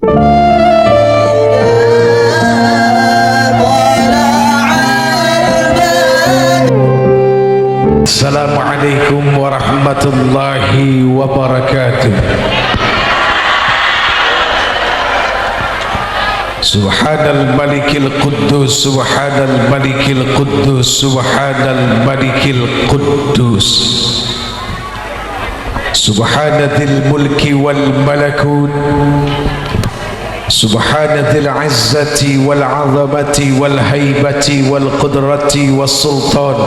Assalamualaikum warahmatullahi wabarakatuh. Subhanal malikil quddus, subhanal malikil quddus, subhanal malikil quddus, subhanadil mulki wal malakut, subhanadil izzati wal azamati wal haibati wal qudrati wal sultan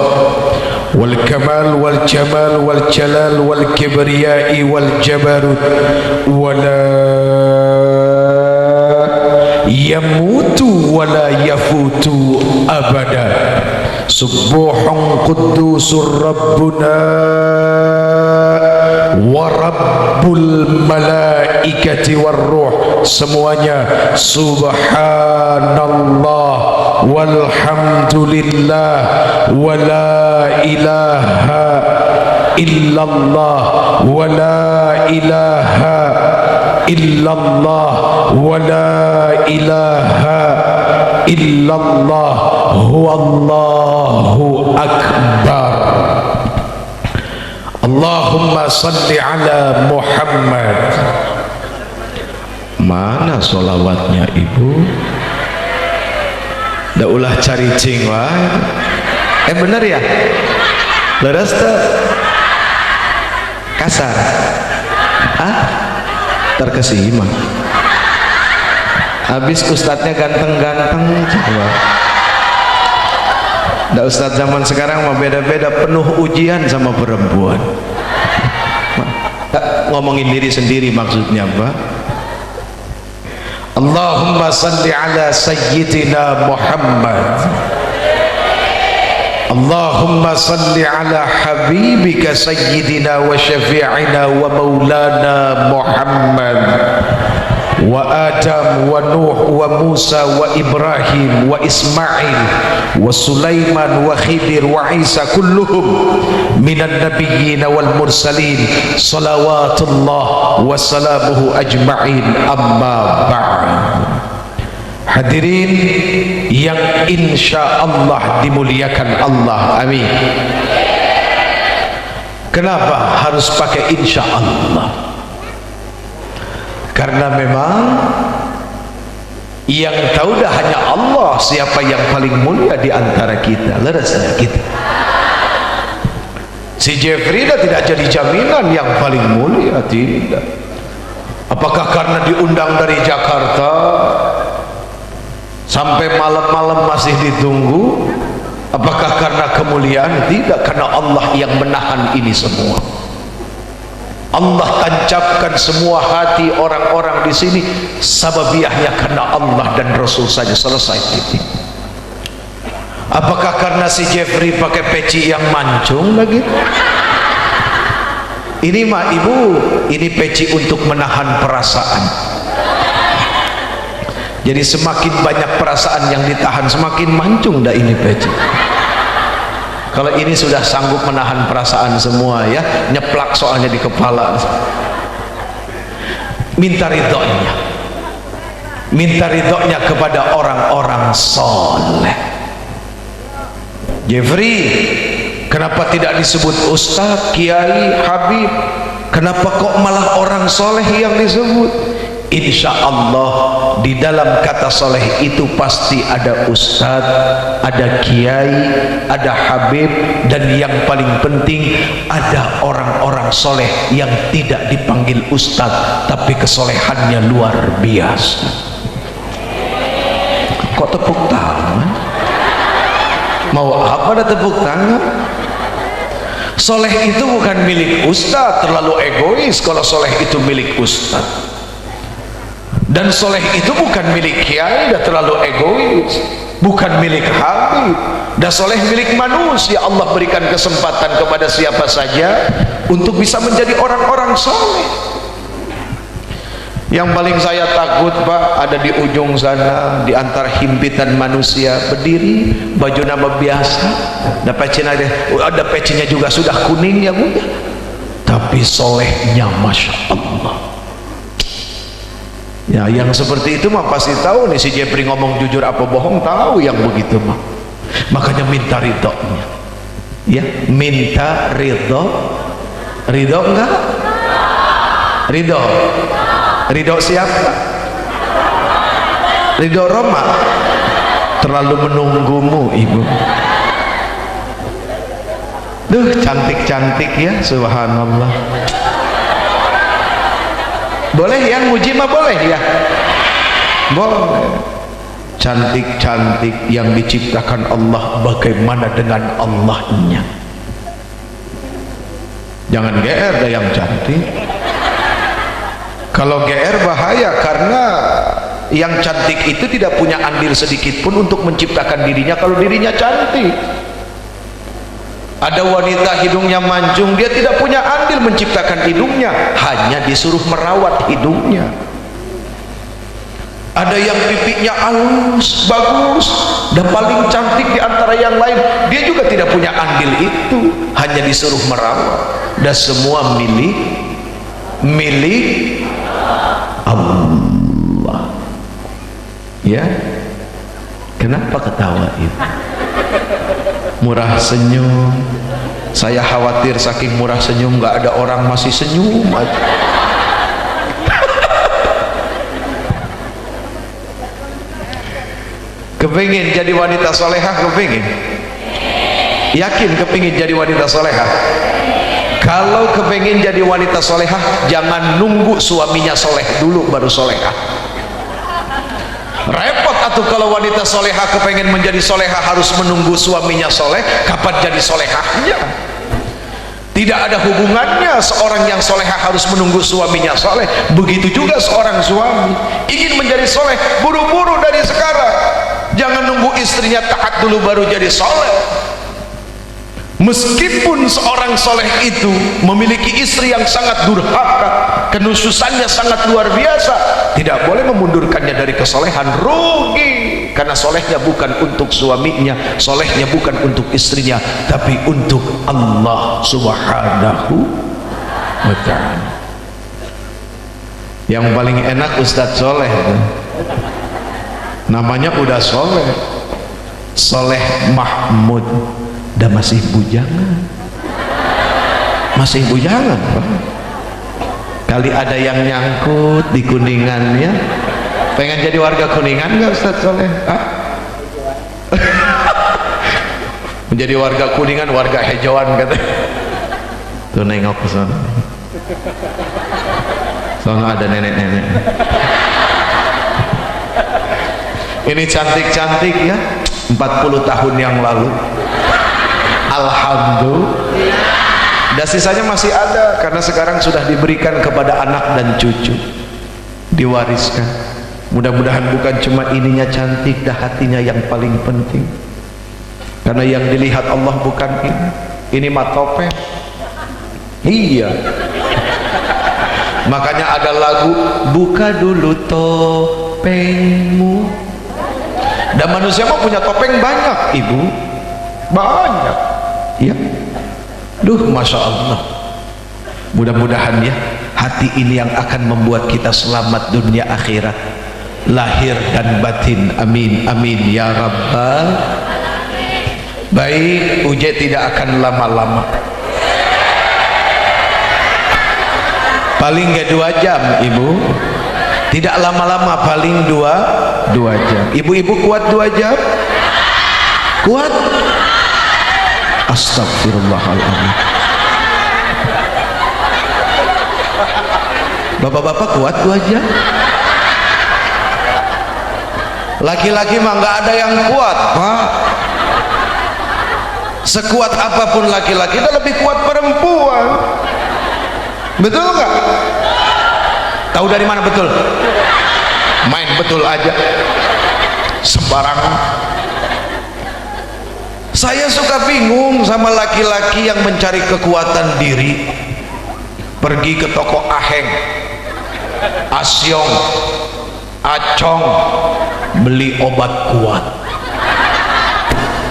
wal kamal wal jamal wal jalal wal kibriyai wal jabarut wala yamutu wala yafutu abada. Subuhun quddusur rabbuna wa rabbul malaikati war ruh. Semuanya subhanallah walhamdulillah wa la ilaha illallah wa la ilaha illallah wa la ilaha illallah huwallahu akbar. Allahumma salli ala Muhammad. Mana solawatnya ibu? Dah ulah cari cing wah. Bener ya? Leres tak? Kasar? Terkesima. Habis ustadznya ganteng-ganteng coba. Dah ustadz zaman sekarang mah beda-beda, penuh ujian sama perempuan. Ngomongin diri sendiri maksudnya apa? Allahumma salli ala sayyidina Muhammad. Allahumma salli ala habibika sayyidina wa syafi'ina wa maulana Muhammad wa Adam wa Nuh wa Musa wa Ibrahim wa Ismail wa Sulaiman wa Khidir wa Isa kulluhum minan nabiyyin wal mursalin salawatullah wa salamuhu ajma'in amma ba'd. Hadirin yang insya Allah dimuliakan Allah, amin. Kenapa harus pakai insya Allah? Karena memang yang tahu dah hanya Allah siapa yang paling mulia di antara kita. Leres kita. Si Jeffrey dah tidak jadi jaminan yang paling mulia, tidak. Apakah karena diundang dari Jakarta sampai malam-malam masih ditunggu? Apakah karena kemuliaan? Tidak, karena Allah yang menahan ini semua. Allah tancapkan semua hati orang-orang di sini, sababiahnya karena Allah dan Rasul saja, selesai titik. Apakah karena si Jeffrey pakai peci yang mancung lagi? Ini mah ibu, ini peci untuk menahan perasaan. Jadi semakin banyak perasaan yang ditahan, semakin mancung dah ini peci. Kalau ini sudah sanggup menahan perasaan semua ya, nyeplak soalnya di kepala. Minta ridhonya, minta ridhonya kepada orang-orang soleh. Jeffrey, kenapa tidak disebut ustaz, kiai, habib? Kenapa kok malah orang soleh yang disebut? Insya Allah di dalam kata soleh itu pasti ada ustaz, ada kiai, ada habib, dan yang paling penting ada orang-orang soleh yang tidak dipanggil ustaz tapi kesolehannya luar biasa. Kok tepuk tangan? Mau apa dah tepuk tangan? Soleh itu bukan milik ustaz, terlalu egois kalau soleh itu milik ustaz. Dan soleh itu bukan milik kiai, dah terlalu egois. Bukan milik habib, dah soleh milik manusia. Allah berikan kesempatan kepada siapa saja untuk bisa menjadi orang-orang soleh. Yang paling saya takut Pak, ada di ujung sana, di antara himpitan manusia, berdiri baju nama biasa, ada pecinya juga sudah kuning ya Bu, tapi solehnya Masya Allah. Ya, yang seperti itu mah pasti tahu nih si Jepri ngomong jujur apa bohong, tahu yang begitu mah. Makanya minta ridhonya. Ya, minta ridho. Ridho enggak? Ridho. Ridho siapa? Ridho Roma. Terlalu menunggumu ibu. Duh, cantik-cantik ya, subhanallah. Boleh ya, muji mah boleh ya, boleh. Cantik-cantik yang diciptakan Allah, bagaimana dengan Allahnya? Jangan GR dah yang cantik. Kalau GR bahaya, karena yang cantik itu tidak punya andil sedikit pun untuk menciptakan dirinya kalau dirinya cantik. Ada wanita hidungnya mancung, dia tidak punya andil menciptakan hidungnya, hanya disuruh merawat hidungnya. Ada yang pipinya halus, bagus, dan paling cantik di antara yang lain, dia juga tidak punya andil itu, hanya disuruh merawat. Dan semua milik Allah. Ya, kenapa ketawa itu? Murah senyum. Saya khawatir saking murah senyum nggak ada orang masih senyum aja. Kepingin jadi wanita solehah? Kepingin? Yakin kepingin jadi wanita solehah? Kalau kepingin jadi wanita solehah, jangan nunggu suaminya soleh dulu baru solehah. Repot atuh kalau wanita solehah kepengen menjadi solehah harus menunggu suaminya soleh. Kapan jadi solehahnya? Tidak ada hubungannya seorang yang solehah harus menunggu suaminya soleh. Begitu juga seorang suami ingin menjadi soleh, buru-buru dari sekarang. Jangan nunggu istrinya taat dulu baru jadi soleh. Meskipun seorang soleh itu memiliki istri yang sangat durhaka, kenususannya sangat luar biasa, tidak boleh memundurkannya dari kesolehan. Rugi, karena solehnya bukan untuk suaminya, solehnya bukan untuk istrinya, tapi untuk Allah subhanahu wa ta'ala. Yang paling enak Ustadz soleh, namanya udah soleh, Soleh Mahmud, dan masih bujangan, Pak. Kali ada yang nyangkut di Kuningan ya, pengen jadi warga Kuningan nggak Ustaz Soleh? Menjadi warga Kuningan, warga hijauan kata. Tuh nengok ke sana, soalnya ada nenek-nenek. Ini cantik-cantik ya, 40 tahun yang lalu. Alhamdulillah. Dan sisanya masih ada karena sekarang sudah diberikan kepada anak dan cucu, diwariskan. Mudah-mudahan bukan cuma ininya cantik, dah hatinya yang paling penting. Karena yang dilihat Allah bukan ini mah topeng. Iya. Makanya ada lagu, buka dulu topengmu. Dan manusia mah punya topeng banyak, ibu, banyak. Ya, duh, masya Allah. Mudah-mudahan ya, hati ini yang akan membuat kita selamat dunia akhirat, lahir dan batin. Amin, amin ya rabbal. Baik, Uje tidak akan lama-lama, paling gak 2 jam ibu, tidak lama-lama, paling 2 jam. Ibu-ibu kuat 2 jam? Kuat? Astagfirullahaladzim. Bapak-bapak kuat 2 jam? Laki-laki mah nggak ada yang kuat, Pak. Sekuat apapun laki-laki itu lebih kuat perempuan. Betul nggak? Tahu dari mana betul? Main betul aja, sembarangan. Saya suka bingung sama laki-laki yang mencari kekuatan diri, pergi ke toko aheng, asyong, acong, beli obat kuat.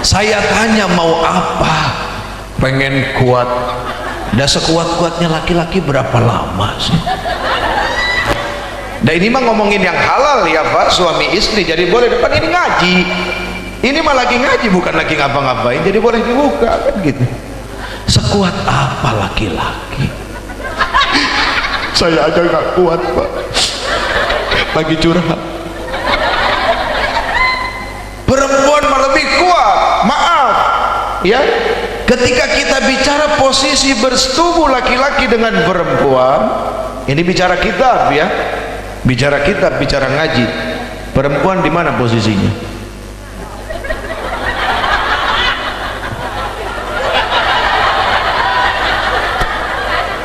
Saya tanya mau apa? Pengen kuat. Dan sekuat-kuatnya laki-laki berapa lama sih? Dan ini mah ngomongin yang halal ya Pak, suami istri, jadi boleh. Depan ini ngaji, ini mah lagi ngaji, bukan lagi ngapa-ngapain, jadi boleh dibuka kan gitu. Sekuat apa laki-laki? Saya aja gak kuat Pak, lagi curhat. Perempuan mah lebih kuat. Maaf ya, ketika kita bicara posisi bersetubuh laki-laki dengan perempuan, ini bicara kitab ya, bicara kitab, bicara ngaji. Perempuan di mana posisinya?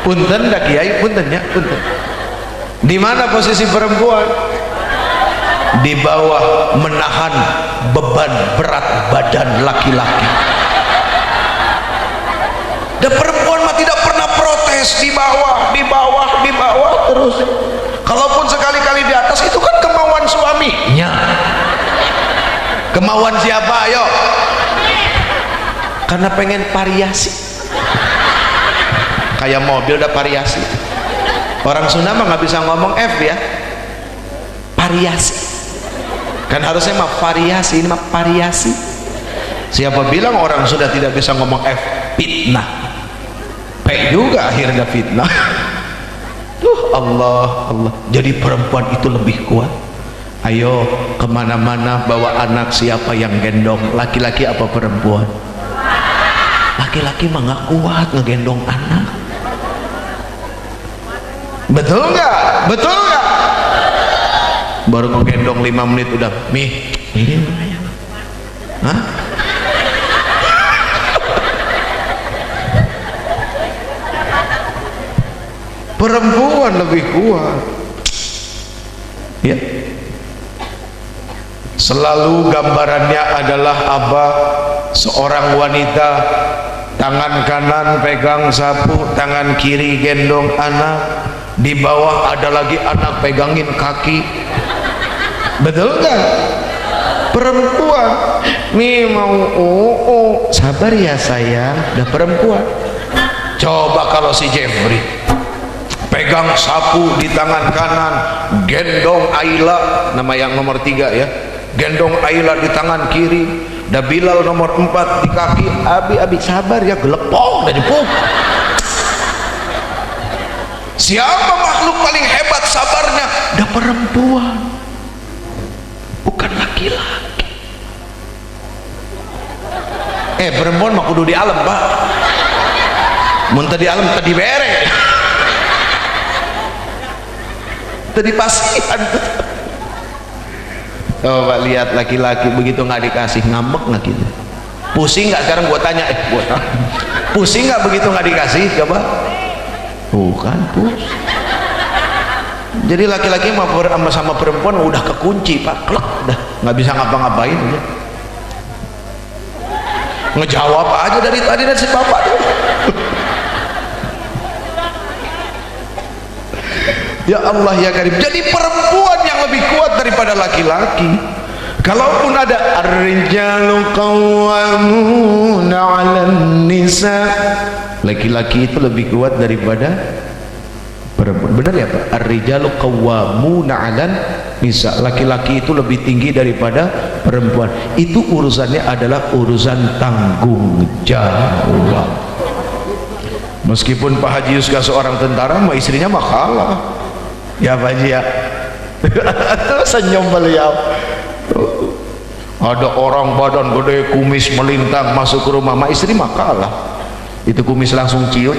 Punten dah kiai, punten ya, punten. Di mana posisi perempuan? Di bawah, menahan beban berat badan laki-laki. Dan perempuan mah tidak pernah protes, di bawah, di bawah, di bawah terus. Kalaupun sekali-kali di atas, itu kan kemauan suaminya. Kemauan siapa? Ayo. Karena pengen variasi. Kayak mobil ada variasi. Orang Sunda mah nggak bisa ngomong F ya, variasi. Kan harusnya mah variasi, ini mah variasi. Siapa bilang orang Sunda tidak bisa ngomong F? Fitnah. P juga akhirnya fitnah. Allah, Allah. Jadi perempuan itu lebih kuat. Ayo kemana-mana bawa anak, siapa yang gendong? Laki-laki apa perempuan? Laki-laki mah nggak kuat ngegendong anak. Betul nggak? Betul nggak? Baru ngegendong 5 menit udah mih ini ya. Hah? Perempuan lebih kuat ya. Selalu gambarannya adalah apa? Seorang wanita, tangan kanan pegang sapu, tangan kiri gendong anak, di bawah ada lagi anak pegangin kaki. Betul kan? Perempuan nih mau sabar ya sayang, udah perempuan. Coba kalau si Jeffrey pegang sapu di tangan kanan, gendong Aila, nama yang nomor 3 ya, gendong Aila di tangan kiri, dah Bilal nomor 4 di kaki. Abi sabar ya, gelepong dari puk. Siapa makhluk paling hebat sabarnya? Dah perempuan, bukan laki-laki. Perempuan mah kudu di alam Pak, muntah di alam tadi bere, tadi pasihan. Coba lihat laki-laki begitu nggak dikasih ngambek nggak gitu? Pusing nggak? Sekarang gua tanya, pusing nggak begitu nggak dikasih? Coba. Bukan pus. Jadi laki-laki sama perempuan udah kekunci Pak, klek, udah nggak bisa ngapa-ngapain, udah ngejawab aja dari tadi dan si bapak tuh. Ya Allah ya Karim. Jadi perempuan yang lebih kuat daripada laki-laki. Kalaupun ada ar-rijalu qawwamuna 'alan nisa, laki-laki itu lebih kuat daripada perempuan. Benar ya Pak? Ar-rijalu qawwamuna 'alan nisa, laki-laki itu lebih tinggi daripada perempuan. Itu urusannya adalah urusan tanggung jawab. Meskipun Pak Haji Yuska seorang tentara, mah istrinya mah kalah. Ya Pak Haji ya. Senyum beliau. Ada orang badan gede, kumis melintang masuk ke rumah, mak istri mah kalah. Itu kumis langsung ciut.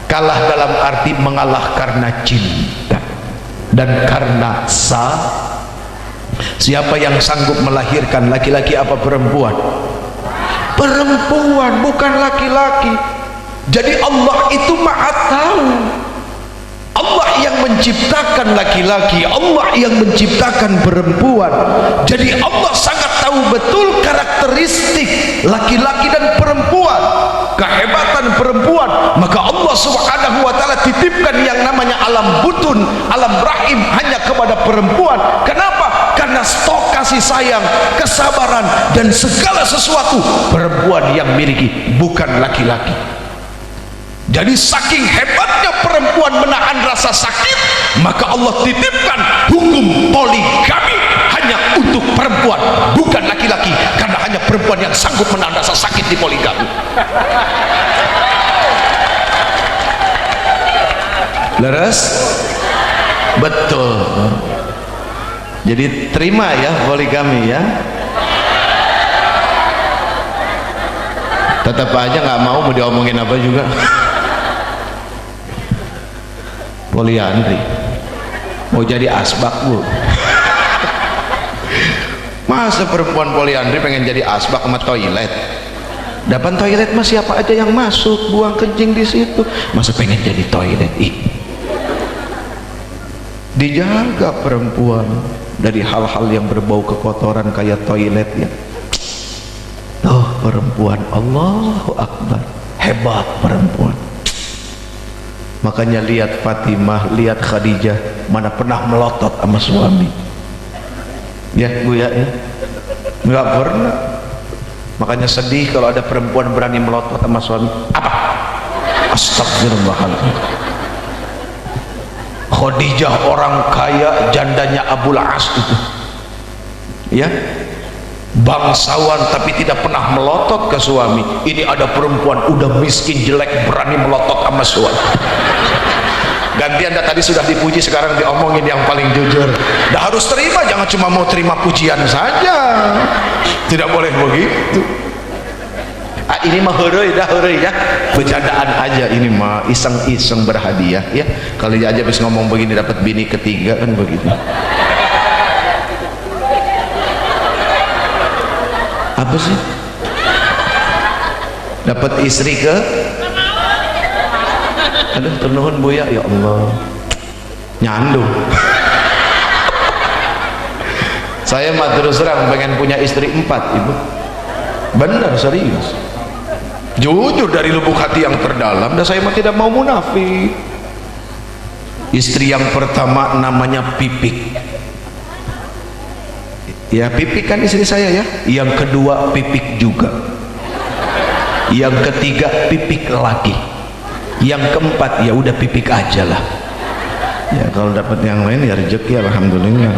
Kalah dalam arti mengalah karena cinta dan karena siapa yang sanggup melahirkan, laki-laki apa perempuan? Perempuan, bukan laki-laki. Jadi Allah itu Maha tahu. Allah yang menciptakan laki-laki, Allah yang menciptakan perempuan. Jadi Allah sangat tahu betul karakteristik laki-laki dan perempuan, kehebatan perempuan. Maka Allah Subhanahu wa taala titipkan yang namanya alam butun, alam rahim hanya kepada perempuan. Kenapa? Karena stok kasih sayang, kesabaran dan segala sesuatu perempuan yang miliki, bukan laki-laki. Jadi saking hebatnya perempuan menahan rasa sakit, maka Allah titipkan hukum poligami hanya untuk perempuan, bukan laki-laki, karena hanya perempuan yang sanggup menahan rasa sakit di poligami. Leres? Betul. Jadi terima ya poligami ya. Tetap aja nggak mau diomongin apa juga. Poliandri mau jadi asbak bu. Masa perempuan poliandri pengen jadi asbak sama toilet? Depan toilet mah siapa aja yang masuk buang kencing di situ, masa pengen jadi toilet? Dijaga perempuan dari hal-hal yang berbau kekotoran kayak toilet ya. Oh perempuan, Allahu Akbar, hebat perempuan. Makanya lihat Fatimah, lihat Khadijah, mana pernah melotot sama suami ya bu ya, nggak pernah. Makanya sedih kalau ada perempuan berani melotot sama suami. Apa? Astagfirullahaladzim. Khadijah orang kaya, jandanya Abul As itu ya, bangsawan tapi tidak pernah melotot ke suami. Ini ada perempuan udah miskin jelek berani melotot sama suami. Ganti Anda tadi sudah dipuji, sekarang diomongin yang paling jujur. Dah harus terima, jangan cuma mau terima pujian saja, tidak boleh begitu. Ini mah hurry dah, hurry ya, bercandaan aja, ini mah iseng-iseng berhadiah ya. Kalau aja habis ngomong begini dapat bini ketiga kan begitu. Apa sih? Dapat istri ke? Aduh ternuhun bu ya, ya Allah, nyandung. Saya mah terus terang pengen punya istri 4 ibu, benar serius, jujur dari lubuk hati yang terdalam, dan saya mah tidak mau munafik. Istri yang pertama namanya Pipik ya, Pipik kan istri saya ya. Yang kedua Pipik juga, yang ketiga Pipik lagi, yang keempat ya udah Pipik aja lah ya. Kalau dapat yang lain ya rezeki alhamdulillah.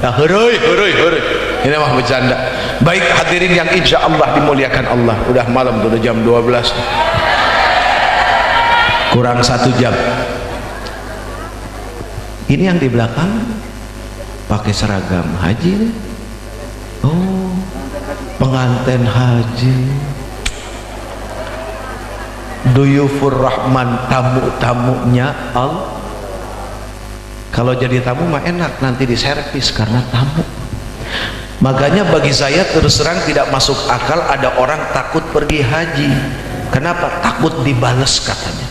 Nah, hurry. Ini mah bercanda. Baik hadirin yang insya Allah dimuliakan Allah, udah malam tuh, udah jam 12 kurang 1 jam. Ini yang di belakang pakai seragam haji. Oh, pengantin haji, duyufur rahman, tamu-tamunya Allah. Kalau jadi tamu mah enak, nanti diservis karena tamu. Makanya bagi saya terus terang tidak masuk akal ada orang takut pergi haji. Kenapa? Takut dibales katanya.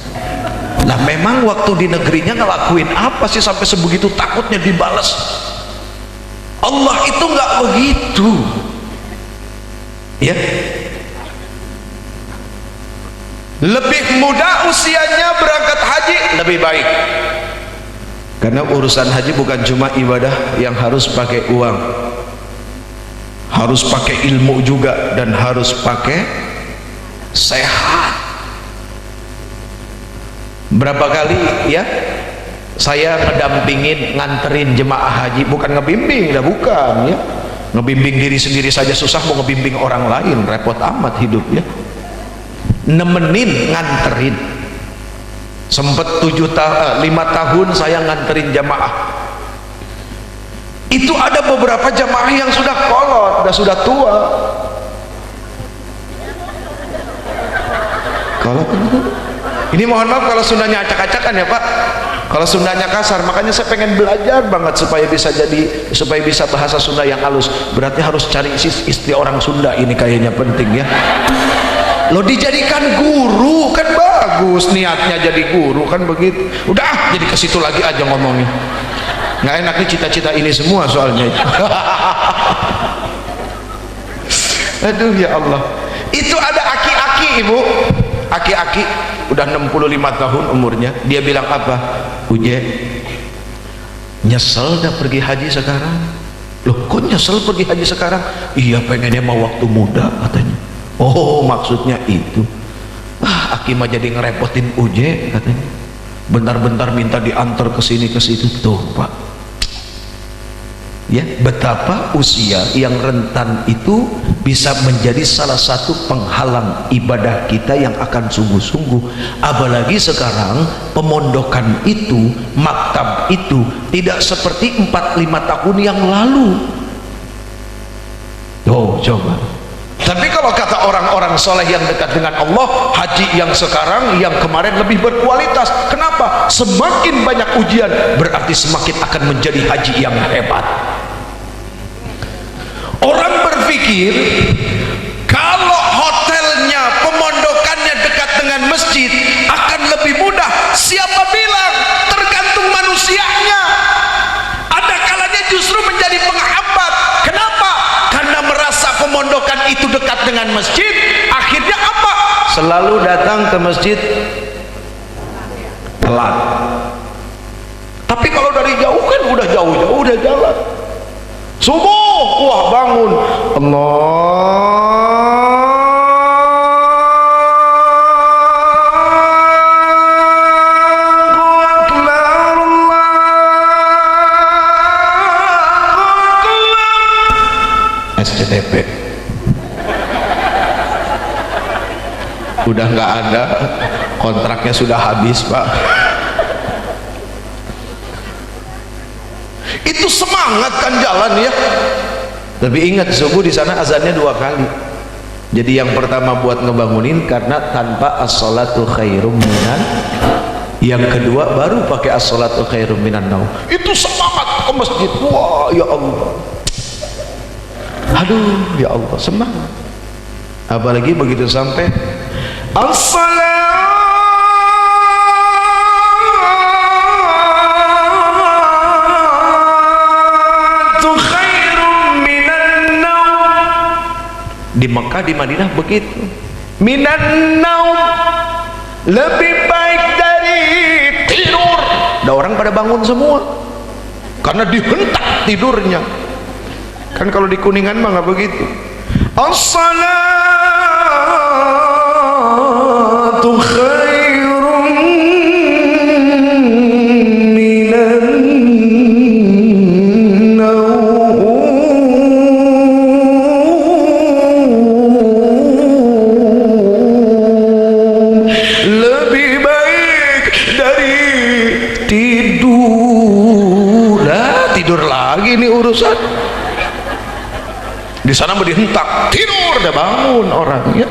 Nah memang waktu di negerinya ngelakuin apa sih sampai sebegitu takutnya dibales? Allah itu nggak begitu ya. Lebih muda usianya berangkat haji lebih baik, karena urusan haji bukan cuma ibadah yang harus pakai uang, harus pakai ilmu juga, dan harus pakai sehat. Berapa kali ya saya ngedampingin, nganterin jemaah haji, bukan ngebimbing, dah bukan ya. Ngebimbing diri sendiri saja susah, mau ngebimbing orang lain repot amat hidup ya. Nemenin, nganterin. Sempet 5 tahun saya nganterin jamaah. Itu ada beberapa jamaah yang sudah kolot, sudah tua. Kalau ini mohon maaf kalau Sundanya acak-acakan ya Pak, kalau Sundanya kasar, makanya saya pengen belajar banget supaya bisa bahasa Sunda yang halus. Berarti harus cari istri orang Sunda, ini kayaknya penting ya. Lo dijadikan guru kan bagus, niatnya jadi guru kan begitu. Udah jadi ke situ lagi aja ngomongin. Nggak enak nih cita-cita ini semua soalnya. Aduh ya Allah. Itu ada aki-aki ibu, aki-aki udah 65 tahun umurnya. Dia bilang apa? Uje, nyesel dah pergi haji sekarang. Loh kok nyesel pergi haji sekarang? Iya pengennya mau waktu muda katanya. Oh maksudnya itu. Aki mah jadi ngerepotin uje katanya, bentar-bentar minta diantar ke sini ke situ. Tuh Pak, ya betapa usia yang rentan itu bisa menjadi salah satu penghalang ibadah kita yang akan sungguh-sungguh. Apalagi sekarang pemondokan itu, maktab itu tidak seperti 4-5 tahun yang lalu. Oh coba. Tapi kalau kata orang-orang soleh yang dekat dengan Allah, haji yang sekarang, yang kemarin lebih berkualitas. Kenapa? Semakin banyak ujian berarti semakin akan menjadi haji yang hebat. Orang berpikir kalau hotelnya, pemondokannya dekat dengan masjid akan lebih mudah. Siapa bilang? Tergantung manusianya. Ada kalanya justru menjadi penghambat. Kenapa? Karena merasa pemondokan itu dekat dengan masjid, akhirnya apa? Selalu datang ke masjid telat. Tapi kalau dari jauh kan udah jauh-jauh udah jalan. Subuh, wah bangun, SCTP udah nggak ada, kontraknya sudah habis Pak. Itu semangat kan jalan ya. Tapi ingat, subuh di sana azannya 2 kali. Jadi yang pertama buat ngebangunin karena tanpa as-salatu khairum minan. Yang kedua baru pakai as-salatu khairum minan naum. Itu semangat ke masjid. Wah ya Allah. Aduh ya Allah, semangat. Apalagi begitu sampai di Mekah, di Madinah begitu. Minan naum, lebih baik dari tidur. Ada orang pada bangun semua karena dihentak tidurnya. Kan kalau di Kuningan mah nggak begitu. As-salatu khairum minan urusan. Di sana mau dihentak, tidur, udah bangun orang ya.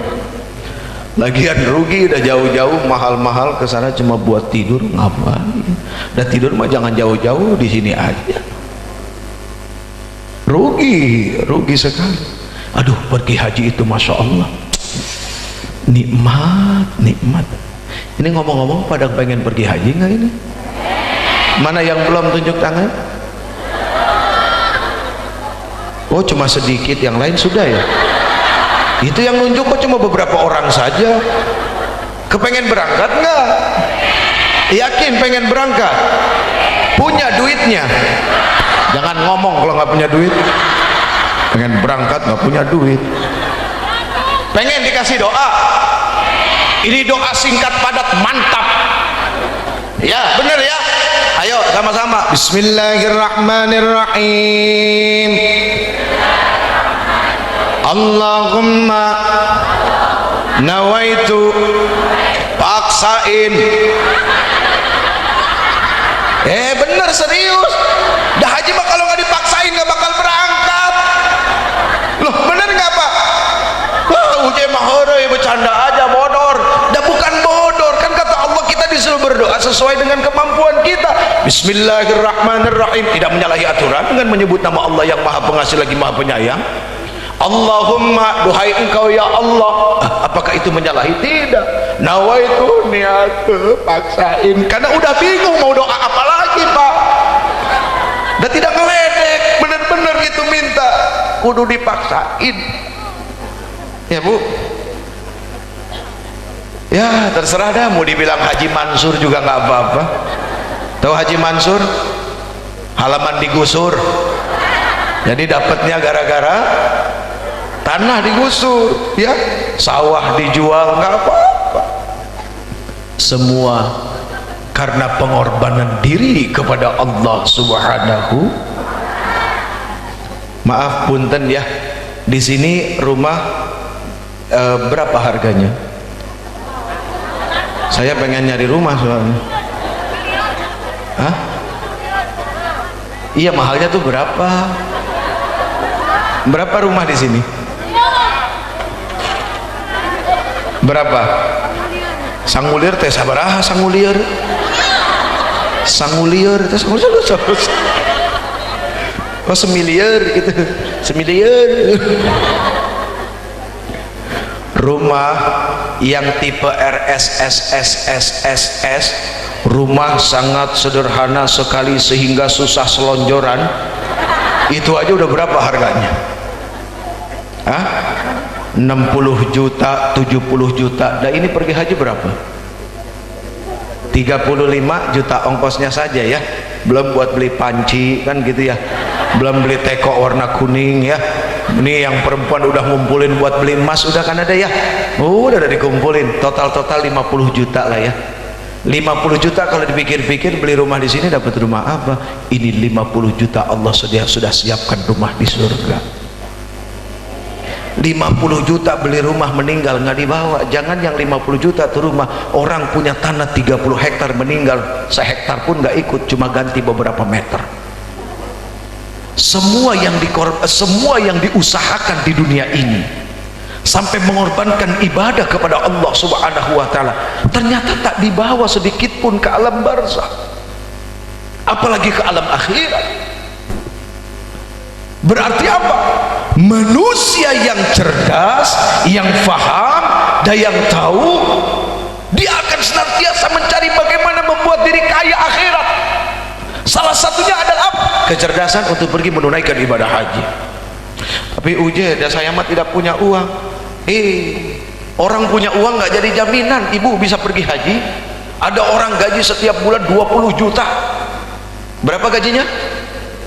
Lagian rugi, udah jauh-jauh mahal-mahal ke sana cuma buat tidur, ngapain? Udah tidur mah jangan jauh-jauh, di sini aja. Rugi sekali. Aduh, pergi haji itu masya Allah nikmat. Ini ngomong-ngomong pada pengen pergi haji nggak ini? Mana yang belum tunjuk tangan? Oh cuma sedikit, yang lain sudah ya. Itu yang nunjuk kok cuma beberapa orang saja. Kepengen berangkat nggak? Yakin pengen berangkat? Punya duitnya? Jangan ngomong kalau nggak punya duit. Pengen berangkat nggak punya duit. Pengen dikasih doa? Ini doa singkat padat mantap. Ya bener ya. Ayo sama-sama. Bismillahirrahmanirrahim. Allahumma nawaitu, paksain. Bener serius. Dah haji mah kalau nggak dipaksain nggak bakal berangkat. Loh bener nggak Pak? Wah uje mah horoi, bercanda aja, bodor. Dah bukan bodor, kan kata Allah kita disuruh berdoa sesuai dengan kemampuan kita. Bismillahirrahmanirrahim. Tidak menyalahi aturan dengan menyebut nama Allah yang maha pengasih lagi maha penyayang. Allahumma, duhai engkau ya Allah. Apakah itu menyalahi? Tidak. Nawaitu, niat, paksain. Karena udah bingung mau doa apa lagi Pak. Dan tidak ngeledek, bener-bener itu minta kudu dipaksain ya Bu. Ya terserah dah, mau dibilang Haji Mansur juga nggak apa-apa. Tahu Haji Mansur? Halaman digusur, jadi dapatnya gara-gara tanah digusur ya, sawah dijual, nggak apa-apa. semua karena pengorbanan diri kepada Allah Subhanahu. Maaf punten ya, di sini rumah berapa harganya? Saya pengen nyari rumah soalnya. Hah? Iya, mahalnya tuh berapa? Berapa rumah di sini? Berapa? Sangulir teh sabaraha sangulir? Sangulir teh sangulir. Oh, semiliar gitu. Semiliar. Rumah yang tipe RSSSSSS, rumah sangat sederhana sekali sehingga susah selonjoran, itu aja udah berapa harganya? Hah? 60 juta, 70 juta. Nah ini pergi haji berapa? 35 juta ongkosnya saja ya, belum buat beli panci kan gitu ya, belum beli teko warna kuning ya. Ini yang perempuan udah ngumpulin buat beli emas udah kan ada ya, udah dikumpulin, total 50 juta lah ya. 50 juta kalau dipikir-pikir beli rumah di sini dapat rumah apa? Ini 50 juta Allah sudah siapkan rumah di surga. 50 juta beli rumah meninggal nggak dibawa. Jangan yang 50 juta tuh rumah, orang punya tanah 30 hektar meninggal, sehektar pun nggak ikut, cuma ganti beberapa meter. Semua yang diusahakan di dunia ini sampai mengorbankan ibadah kepada Allah Subhanahu wa taala, ternyata tak dibawa sedikit pun ke alam barzakh, apalagi ke alam akhirat. Berarti apa? Manusia yang cerdas, yang faham dan yang tahu, dia akan senantiasa mencari bagaimana membuat diri kaya akhirat. Salah satunya adalah apa? Kecerdasan untuk pergi menunaikan ibadah haji. Tapi saya mah tidak punya uang. Orang punya uang nggak jadi jaminan ibu bisa pergi haji. Ada orang gaji setiap bulan 20 juta. Berapa gajinya?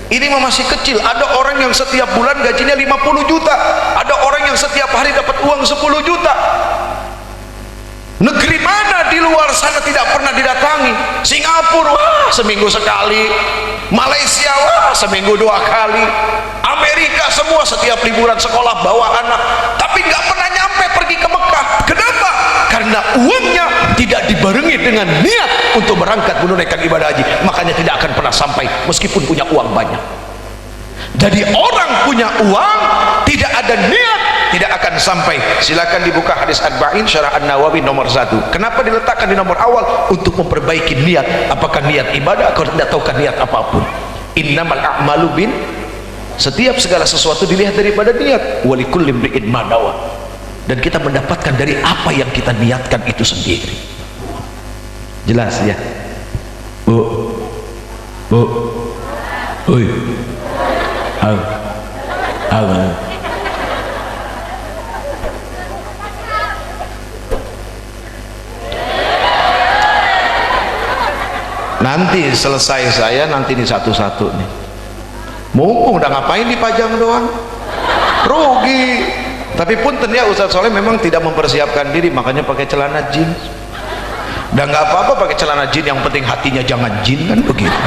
Ini mah masih kecil. Ada orang yang setiap bulan gajinya 50 juta. Ada orang yang setiap hari dapat uang 10 juta. Negeri mana di luar sana tidak pernah didatangi? Singapura, wah seminggu sekali. Malaysia, wah seminggu 2 kali. Amerika semua setiap liburan sekolah bawa anak. Tapi nggak pernah nyampe pergi ke Mekah. Kenapa? Karena uangnya tidak dibarengi dengan niat untuk berangkat menunaikan ibadah haji. Makanya tidak akan pernah sampai meskipun punya uang banyak. Jadi orang punya uang tidak ada niat, tidak akan sampai. Silakan dibuka hadis Arba'in Syarah An-Nawawi nomor 1. Kenapa diletakkan di nomor awal? Untuk memperbaiki niat. Apakah niat ibadah atau tidak tahukah niat apapun. Innamal a'malu bin, setiap segala sesuatu dilihat daripada niat. Walikulli imri'in ma nawa. Dan kita mendapatkan dari apa yang kita niatkan itu sendiri. Jelas ya? Oi. Nanti selesai saya nanti ini satu-satu nih. Mumpung udah ngapain dipajang doang, rugi. Tapi punten ya Ustaz Soleh memang tidak mempersiapkan diri, makanya pakai celana jeans. Dan nggak apa-apa pakai celana jeans, yang penting hatinya jangan jin kan begitu.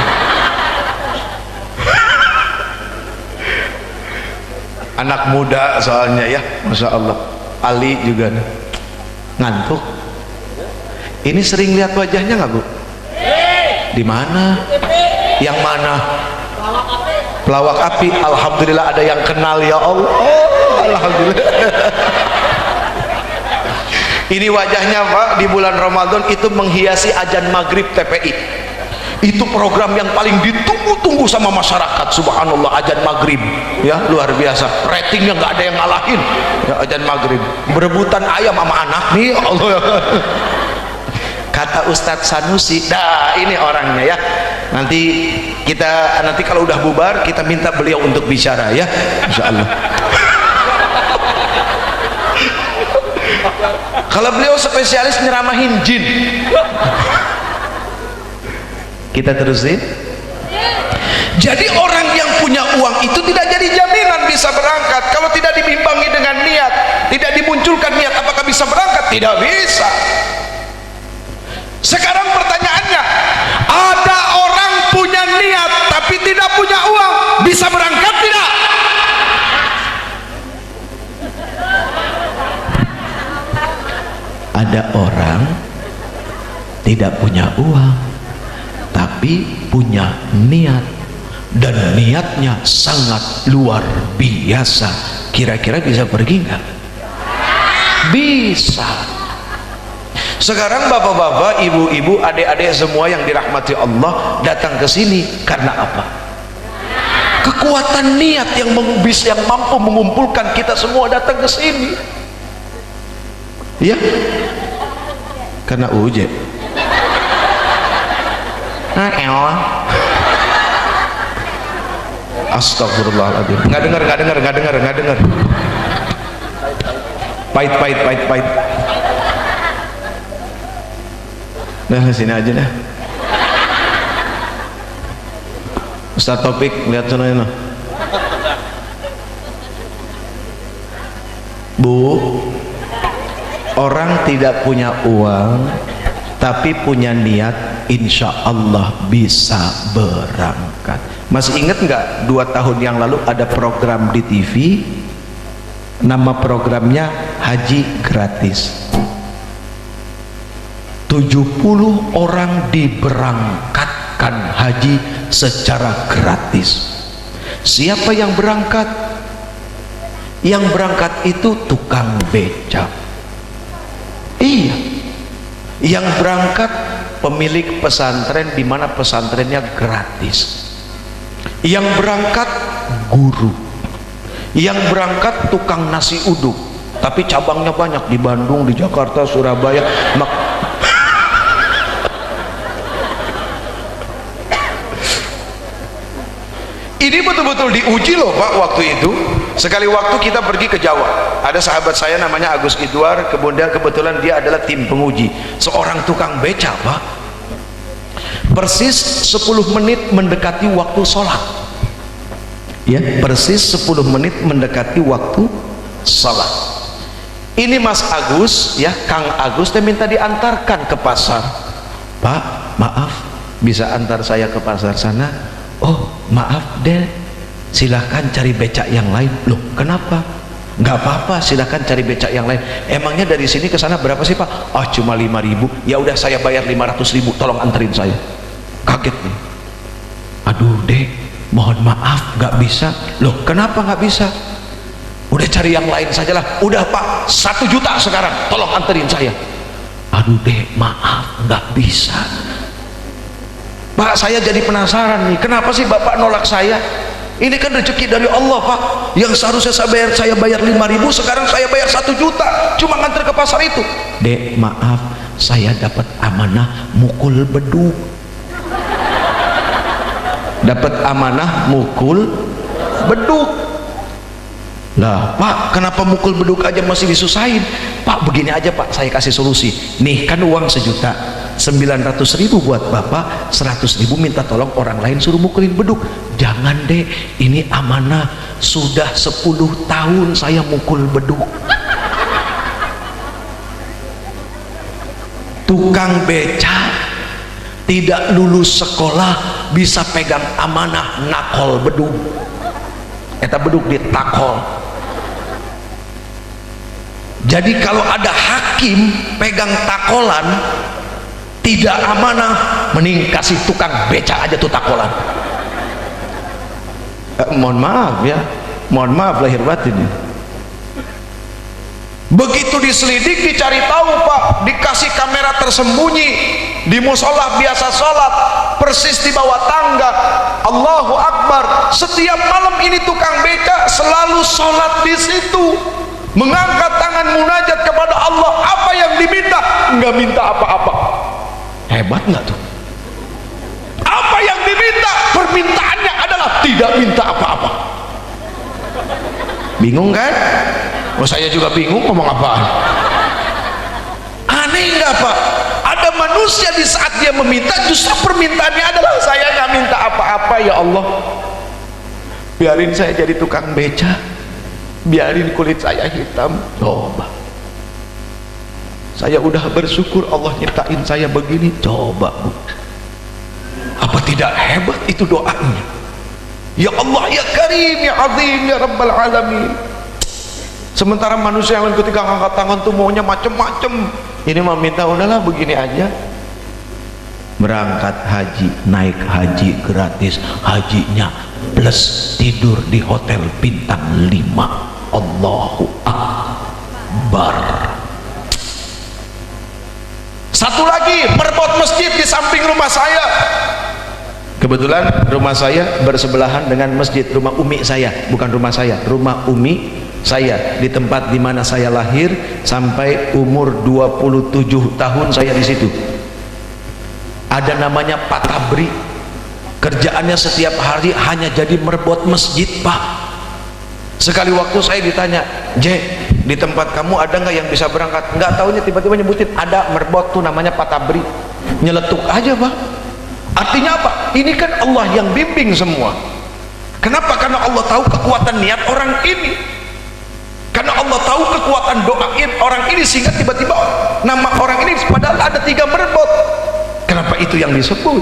Anak muda soalnya ya, Masya Allah. Ali juga nih. Ngantuk. Ini sering lihat wajahnya nggak Bu? Di mana? Yang mana? Pelawak api. Alhamdulillah ada yang kenal ya Allah. Alhamdulillah. Ini wajahnya Pak di bulan Ramadan itu menghiasi azan maghrib TPI. Itu program yang paling ditunggu-tunggu sama masyarakat. Subhanallah, azan maghrib ya, luar biasa, ratingnya nggak ada yang ngalahin ya, azan maghrib. Berebutan ayam sama anak nih Allah. Kata Ustadz Sanusi, dah ini orangnya ya. Nanti kalau udah bubar kita minta beliau untuk bicara ya, insya Allah. Kalau beliau spesialis nyeramahin jin. Kita terusin. Jadi orang yang punya uang itu tidak jadi jaminan bisa berangkat kalau tidak diimbangi dengan niat, tidak dimunculkan niat. Apakah bisa berangkat? Tidak bisa. Sekarang pertanyaannya, ada orang punya niat tapi tidak punya uang, bisa berangkat tidak? Ada orang tidak punya uang tapi punya niat, dan niatnya sangat luar biasa. Kira-kira bisa pergi nggak? Bisa. Sekarang bapak-bapak, ibu-ibu, adik-adik semua yang dirahmati Allah datang ke sini karena apa? Kekuatan niat yang mampu mengumpulkan kita semua datang ke sini. Ya, karena ujek. Astagfirullahaladzim. Nggak dengar. Pahit. Nah, sini aja dah. Ustaz Topik, lihat sana ini. Bu, orang tidak punya uang tapi punya niat, insya Allah bisa berangkat. Masih ingat nggak 2 tahun yang lalu ada program di TV, nama programnya Haji Gratis. 70 orang diberangkatkan haji secara gratis. Siapa yang berangkat? Yang berangkat itu tukang becak. Iya, yang berangkat pemilik pesantren, di mana pesantrennya gratis. Yang berangkat guru, yang berangkat tukang nasi uduk, tapi cabangnya banyak di Bandung, di Jakarta, Surabaya. Ini betul-betul diuji loh Pak waktu itu. Sekali waktu kita pergi ke Jawa, ada sahabat saya namanya Agus Idwar, kebetulan dia adalah tim penguji, seorang tukang beca Pak. Persis 10 menit mendekati waktu sholat, ya, persis 10 menit mendekati waktu sholat. Ini Mas Agus, ya, Kang Agus, dia minta diantarkan ke pasar. Pak, maaf, bisa antar saya ke pasar sana? Oh, maaf deh, silahkan cari becak yang lain. Loh, kenapa? Nggak apa-apa, silahkan cari becak yang lain. Emangnya dari sini ke sana berapa sih Pak? Oh, cuma 5.000. Ya udah, saya bayar 500.000, tolong anterin saya. Kaget nih. Aduh deh, mohon maaf, nggak bisa. Loh, kenapa nggak bisa? Udah cari yang lain sajalah. Udah Pak, 1 juta sekarang, tolong anterin saya. Aduh deh, maaf, nggak bisa. Pak, saya jadi penasaran nih, kenapa sih Bapak nolak saya? Ini kan rezeki dari Allah Pak, yang seharusnya saya bayar 5.000, sekarang saya bayar 1 juta cuma nganter ke pasar itu. Dek, maaf, saya dapat amanah mukul beduk. Dapat amanah mukul beduk. Lah Pak, kenapa mukul beduk aja masih disusahin? Pak, begini aja Pak, saya kasih solusi. Nih kan uang 1 juta, 900.000 buat Bapak, 100.000 minta tolong orang lain suruh mukulin beduk. Jangan deh, ini amanah, sudah 10 tahun saya mukul beduk. Tukang beca tidak lulus sekolah bisa pegang amanah nakol beduk. Eta beduk ditakol. Jadi kalau ada hakim pegang takolan tidak amanah, mending kasih tukang beca aja tuh takolan. Mohon maaf ya, mohon maaf lahir batin ya. Begitu diselidik, dicari tahu Pak, dikasih kamera tersembunyi di musola biasa sholat, persis di bawah tangga. Allahu Akbar, setiap malam ini tukang beca selalu sholat di situ, mengangkat tangan munajat kepada Allah. Apa yang diminta? Nggak minta apa-apa. Hebat nggak tuh? Apa yang diminta? Permintaannya adalah tidak minta apa-apa. Bingung kan? Oh, saya juga bingung ngomong apaan. Aneh nggak Pak? Ada manusia di saat dia meminta, justru permintaannya adalah saya nggak minta apa-apa. Ya Allah, biarin saya jadi tukang beca, biarin kulit saya hitam. Coba Saya udah bersyukur Allah nyiptain saya begini. Coba Bu, apa tidak hebat itu doanya? Ya Allah ya Karim ya Azim ya Rabbal Alamin. Sementara manusia yang ketika angkat tangan tuh maunya macem-macem. Ini mah minta udahlah begini aja. Berangkat haji, naik haji gratis, hajinya plus tidur di hotel bintang 5. Allahu Akbar. Satu lagi, merbot masjid di samping rumah saya. Kebetulan rumah saya bersebelahan dengan masjid, rumah umi saya, bukan rumah saya, rumah umi saya, di tempat di mana saya lahir sampai umur 27 tahun saya di situ. Ada namanya Pak Tabri, kerjaannya setiap hari hanya jadi merbot masjid Pak. Sekali waktu saya ditanya, J, di tempat kamu ada nggak yang bisa berangkat? Nggak taunya tiba-tiba nyebutin ada merbot tuh namanya Pak Tabri. Nyeletuk aja Pak. Artinya apa? Ini kan Allah yang bimbing semua. Kenapa? Karena Allah tahu kekuatan niat orang ini, karena Allah tahu kekuatan doa orang ini, sehingga tiba-tiba nama orang ini padahal ada 3 merbot. Kenapa itu yang disebut?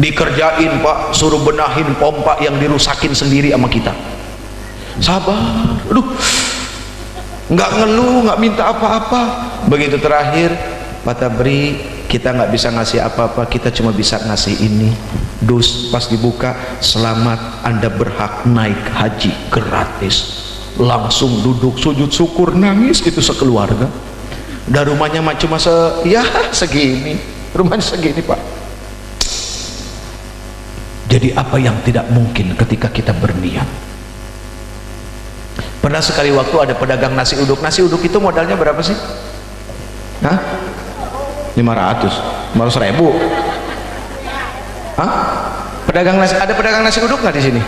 Dikerjain Pak, suruh benahin pompa yang dirusakin sendiri sama kita. Sabar, aduh, nggak ngeluh, nggak minta apa-apa. Begitu terakhir, Pak Tabri, kita nggak bisa ngasih apa-apa, kita cuma bisa ngasih ini. Dus pas dibuka, selamat, Anda berhak naik haji gratis. Langsung duduk sujud syukur, nangis itu sekeluarga. Dan rumahnya cuma segini, rumahnya segini Pak. Jadi apa yang tidak mungkin ketika kita berniat? Pernah sekali waktu ada pedagang nasi uduk. Nasi uduk itu modalnya berapa sih? Hah? 500 ribu. Hah? Pedagang nasi, ada pedagang nasi uduk nggak di sini?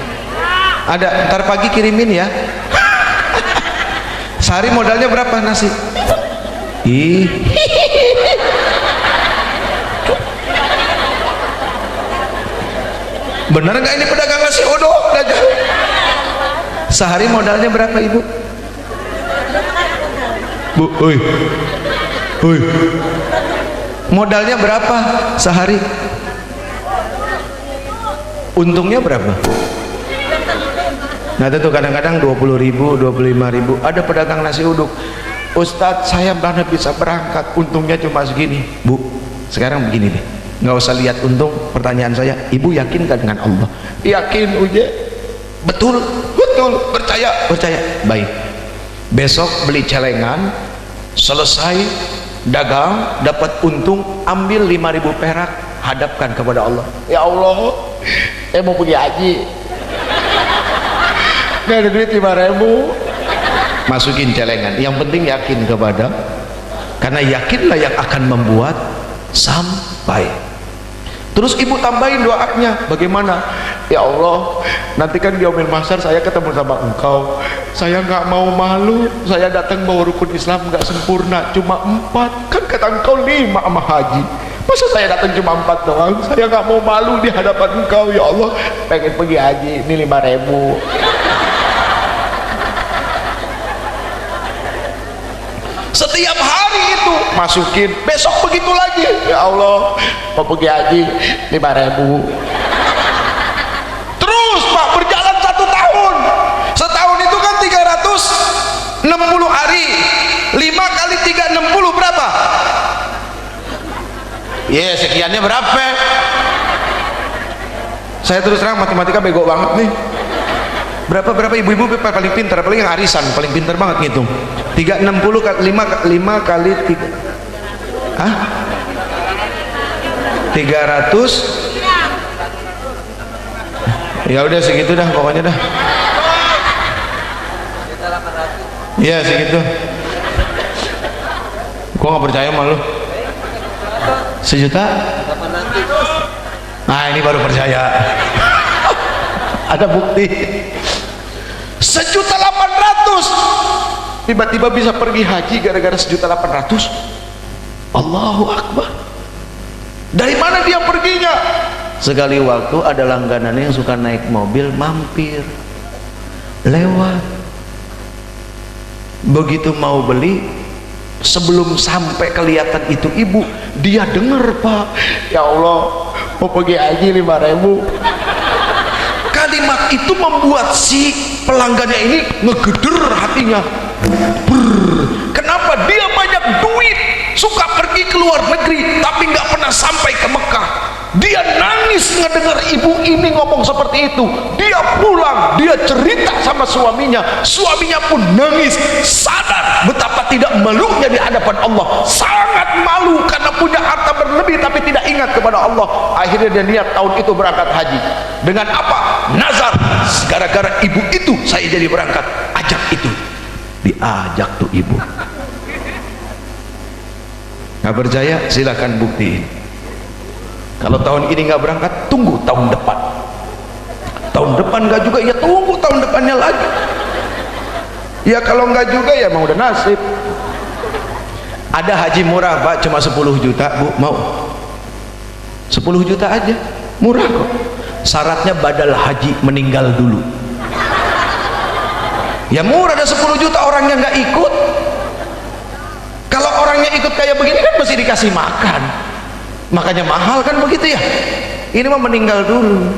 Ada. Ntar pagi kirimin ya. Sehari modalnya berapa nasi? Ih. Bener nggak ini pedagang nasi uduk? Sehari modalnya berapa Ibu? Bu, oi. Modalnya berapa sehari? Untungnya berapa? Nah itu kadang-kadang 20.000, 25.000. Ada pedagang nasi uduk, Ustadz saya mana bisa berangkat, untungnya cuma segini. Bu, sekarang begini deh, nggak usah lihat untung. Pertanyaan saya, Ibu yakin kan dengan Allah? Yakin Uje. Betul, percaya. Baik, besok beli celengan, selesai dagang, dapat untung, ambil 5.000 perak, hadapkan kepada Allah. Ya Allah, mau pergi haji, nggak ada duit 5.000. Masukin celengan. Yang penting yakin kepada, karena yakinlah yang akan membuat sampai. Terus Ibu tambahin doanya, bagaimana? Ya Allah, nanti kan di Yaumil Mahsyar saya ketemu sama Engkau, saya nggak mau malu, saya datang bawa rukun Islam nggak sempurna, cuma 4, kan kata Engkau 5 sama haji, masa saya datang cuma 4 doang? Saya nggak mau malu di hadapan Engkau. Ya Allah, pengen pergi haji, ini 5.000. Setiap hari itu masukin, besok begitu lagi. Ya Allah, mau pergi haji 5.000. Terus Pak, berjalan 1 tahun. Setahun itu kan 360 hari. 5 kali 3, 60 berapa? Ya sekiannya berapa? Saya terus terang matematika bego banget nih. Berapa ibu-ibu paling pintar, apalagi yang arisan paling pintar banget ngitung. 360 kali 5 kali 3. Hah? 300. Ya udah segitu dah pokoknya dah. Iya segitu. Gua nggak percaya sama lu. 1.000.000. Nah ini baru percaya. Ada bukti. 1.800.000. Tiba-tiba bisa pergi haji gara-gara 1.800.000. Allahu Akbar. Dari mana dia perginya? Sekali waktu ada langganan yang suka naik mobil, mampir lewat. Begitu mau beli, Sebelum sampai kelihatan itu ibu, dia dengar, Pak, ya Allah mau pergi haji 5.000. Kalimat itu membuat si pelanggannya ini ngegeder hatinya. Kenapa dia banyak duit, suka pergi ke luar negeri tapi nggak pernah sampai ke Mekah. Dia nangis ngedengar ibu ini ngomong seperti itu. Dia pulang, dia cerita sama suaminya, suaminya pun nangis, sadar betapa tidak malunya di hadapan Allah, sangat malu karena punya harta berlebih tapi tidak ingat kepada Allah. Akhirnya dia niat tahun itu berangkat haji. Dengan apa? Nazar. Gara-gara ibu itu saya jadi berangkat. Ajak itu, diajak tuh ibu. Nggak percaya silakan buktiin. Kalau tahun ini nggak berangkat, tunggu tahun depan. Tahun depan nggak juga, ya tunggu tahun depannya lagi. Ya kalau nggak juga ya mau udah nasib. Ada haji murah, Pak, cuma 10 juta, Bu, mau? 10 juta aja, murah kok. Syaratnya badal haji meninggal dulu. Ya murah, ada 10 juta orangnya nggak ikut. Kalau orangnya ikut kayak begini kan mesti dikasih makan, makanya mahal kan begitu ya. Ini mah meninggal dulu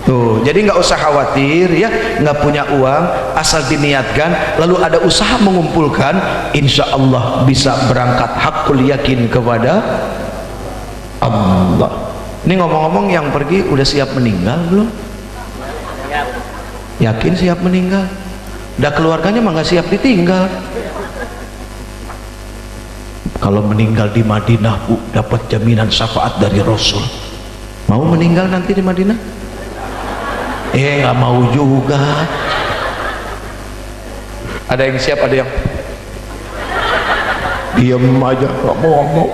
tuh, jadi nggak usah khawatir ya, nggak punya uang, asal diniatkan lalu ada usaha mengumpulkan, insya Allah bisa berangkat hakul yakin kepada Allah. Ini ngomong-ngomong yang pergi udah siap meninggal belum? Yakin siap meninggal? Udah keluarganya mah nggak siap ditinggal. Kalau meninggal di Madinah, Bu, dapat jaminan syafaat dari Rasul. Mau meninggal nanti di Madinah? Nggak mau juga. Ada yang siap, ada yang diam aja, nggak mau.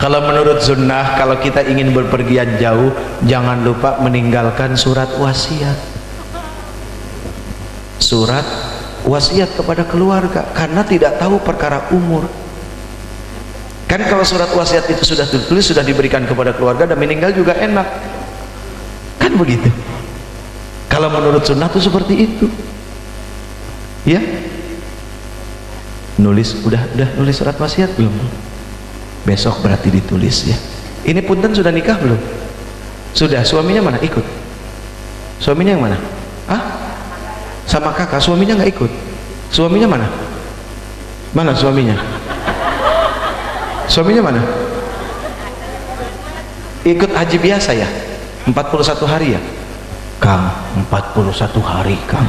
Kalau menurut sunnah, kalau kita ingin berpergian jauh, jangan lupa meninggalkan surat wasiat. Surat wasiat kepada keluarga, karena tidak tahu perkara umur. Kan kalau surat wasiat itu sudah ditulis, sudah diberikan kepada keluarga, dan meninggal juga enak, kan begitu. Kalau menurut sunnah itu seperti itu ya. Nulis, udah nulis surat wasiat belum? Besok berarti ditulis ya. Ini punten sudah nikah belum? Sudah. Suaminya mana? Ikut. Suaminya yang mana? Sama kakak. Suaminya nggak ikut. Suaminya mana? Mana suaminya? Suaminya mana? Ikut haji biasa ya? 41 hari ya? Kang, 41 hari Kang.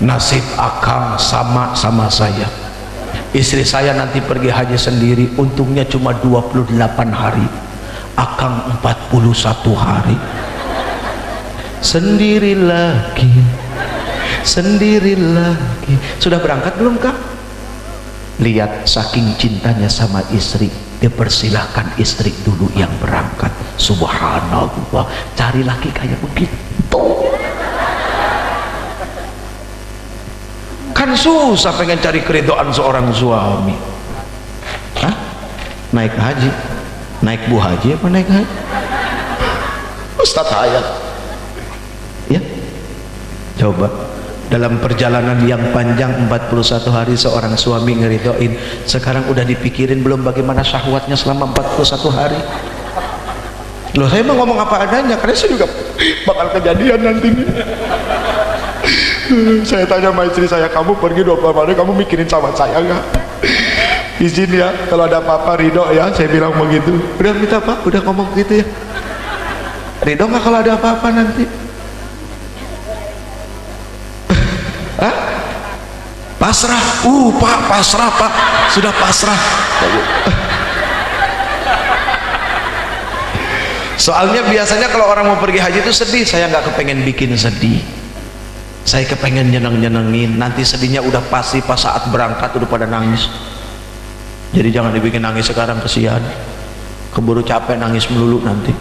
Nasib akang sama saya. Istri saya nanti pergi haji sendiri, untungnya cuma 28 hari. Akang 41 hari. Sendiri lagi. Sudah berangkat belum Kang? Lihat saking cintanya sama istri, dia persilahkan istri dulu yang berangkat. Subhanallah, cari laki kayak begitu. Kan susah pengen cari keridhaan seorang suami. Naik haji, naik bu haji apa naik haji? Ustaz Hayat ya, coba dalam perjalanan yang panjang 41 hari seorang suami ngeridoin, sekarang udah dipikirin belum bagaimana syahwatnya selama 41 hari? Loh, saya mau ngomong apa adanya, karena saya juga bakal kejadian nantinya. Saya tanya sama istri saya, kamu pergi 20 hari, kamu mikirin sama saya nggak? Izin ya, kalau ada apa-apa ridho ya, saya bilang begitu. Udah minta Pak, udah ngomong gitu ya. Ridho nggak kalau ada apa-apa nanti? Pasrah. Pak, pasrah Pak, sudah pasrah. Soalnya biasanya kalau orang mau pergi haji itu sedih, saya nggak kepengen bikin sedih. Saya kepengen nyeneng-nyenengin, nanti sedihnya udah pasti pas saat berangkat udah pada nangis. Jadi jangan dibikin nangis sekarang, kesian, keburu capek nangis melulu nanti.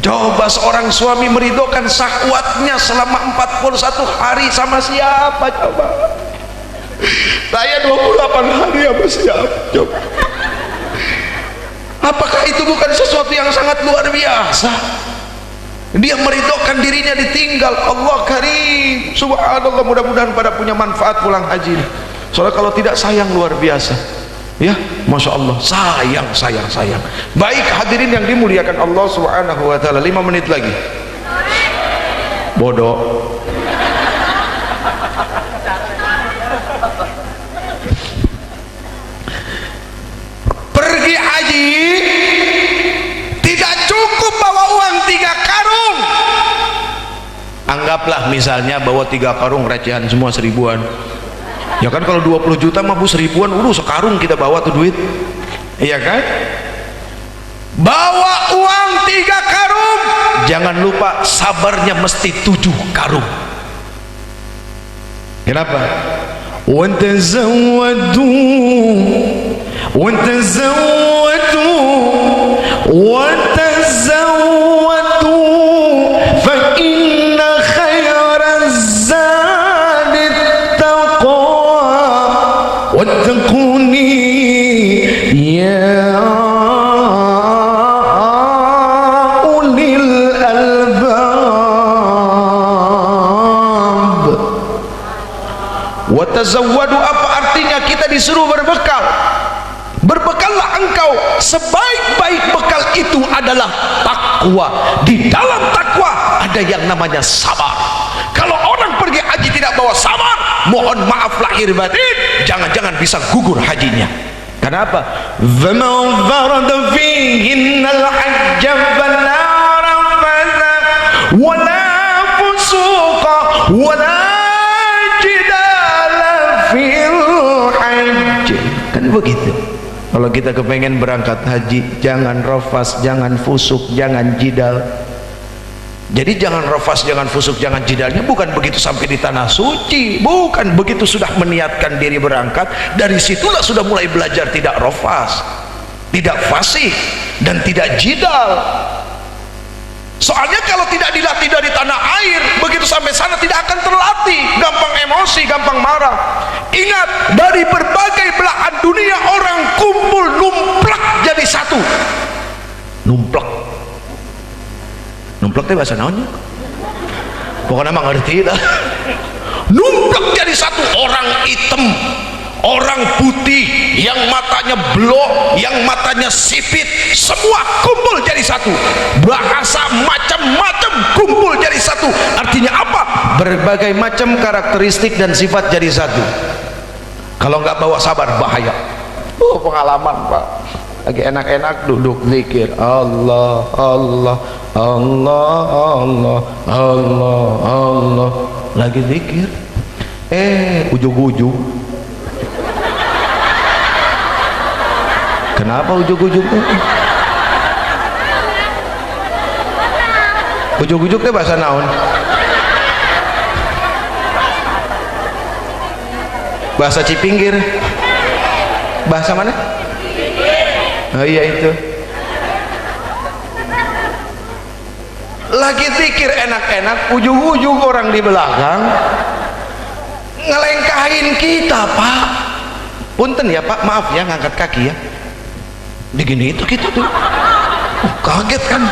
Coba seorang suami meridhokan syahwatnya selama 41 hari sama siapa coba? Saya 28 hari apa siapa coba? Apakah itu bukan sesuatu yang sangat luar biasa? Dia meridhokan dirinya ditinggal. Allah karim, subhanallah. Mudah-mudahan pada punya manfaat pulang haji ini. Soalnya kalau tidak sayang luar biasa ya, Masya Allah, sayang. Baik hadirin yang dimuliakan Allah subhanahu wa ta'ala, 5 menit lagi. Bodoh. Pergi haji tidak cukup bawa uang 3 karung. Anggaplah misalnya bawa 3 karung recehan semua 1000-an. Ya kan, kalau 20 juta mah bu 1000-an, sekarung kita bawa tuh duit, iya kan? Bawa uang 3 karung, jangan lupa sabarnya mesti 7 karung. Kenapa? Watazawwadu fa inna khairaz zadi taqwa wattaquni ya ulil albab. Watazawwadu apa artinya? Kita disuruh berbekal. Berbekallah engkau. Sebaik-baik bekal itu adalah takwa. Di dalam takwa ada yang namanya sabar. Kalau orang pergi haji tidak bawa sabar, mohon maaf lahir batin, jangan-jangan bisa gugur hajinya. Kenapa? فَمَنْ فَرَضَ فِيهِنَّ الْحَجَّ فَلَا رَفَثَ وَلَا فُسُوقَ وَلَا جِدَالَ فِي الْحَجِّ. Kan begitu. Kalau kita kepengen berangkat haji, jangan rafas, jangan fusuk, jangan jidal. Jadi jangan rafas, jangan fusuk, jangan jidalnya bukan begitu sampai di tanah suci, bukan begitu. Sudah meniatkan diri berangkat, dari situlah sudah mulai belajar tidak rafas, tidak fasih, dan tidak jidal. Soalnya kalau tidak dilatih dari tanah air, begitu sampai sana tidak akan terlatih, gampang emosi, gampang marah. Ingat, dari berbagai belahan dunia orang kumpul numplak jadi satu. Numplak itu bahasa naonnya? Pokoknya mah ngerti dah. Numplak jadi satu. Orang hitam, orang putih, yang matanya blok, yang matanya sipit, semua kumpul jadi satu. Bahasa macam-macam kumpul jadi satu. Artinya apa? Berbagai macam karakteristik dan sifat jadi satu. Kalau nggak bawa sabar bahaya. Pengalaman Pak, lagi enak-enak duduk zikir Allah Allah Allah Allah Allah Allah, lagi zikir ujug-ujug. Kenapa ujug-ujug? Ujug-ujug teh bahasa naon? Bahasa Cipinggir. Bahasa mana? Oh iya itu. Lagi zikir enak-enak, ujung-ujung orang di belakang ngelengkahin kita Pak. Punten ya Pak, maaf ya ngangkat kaki ya. Digini itu kita tuh. Kaget kan?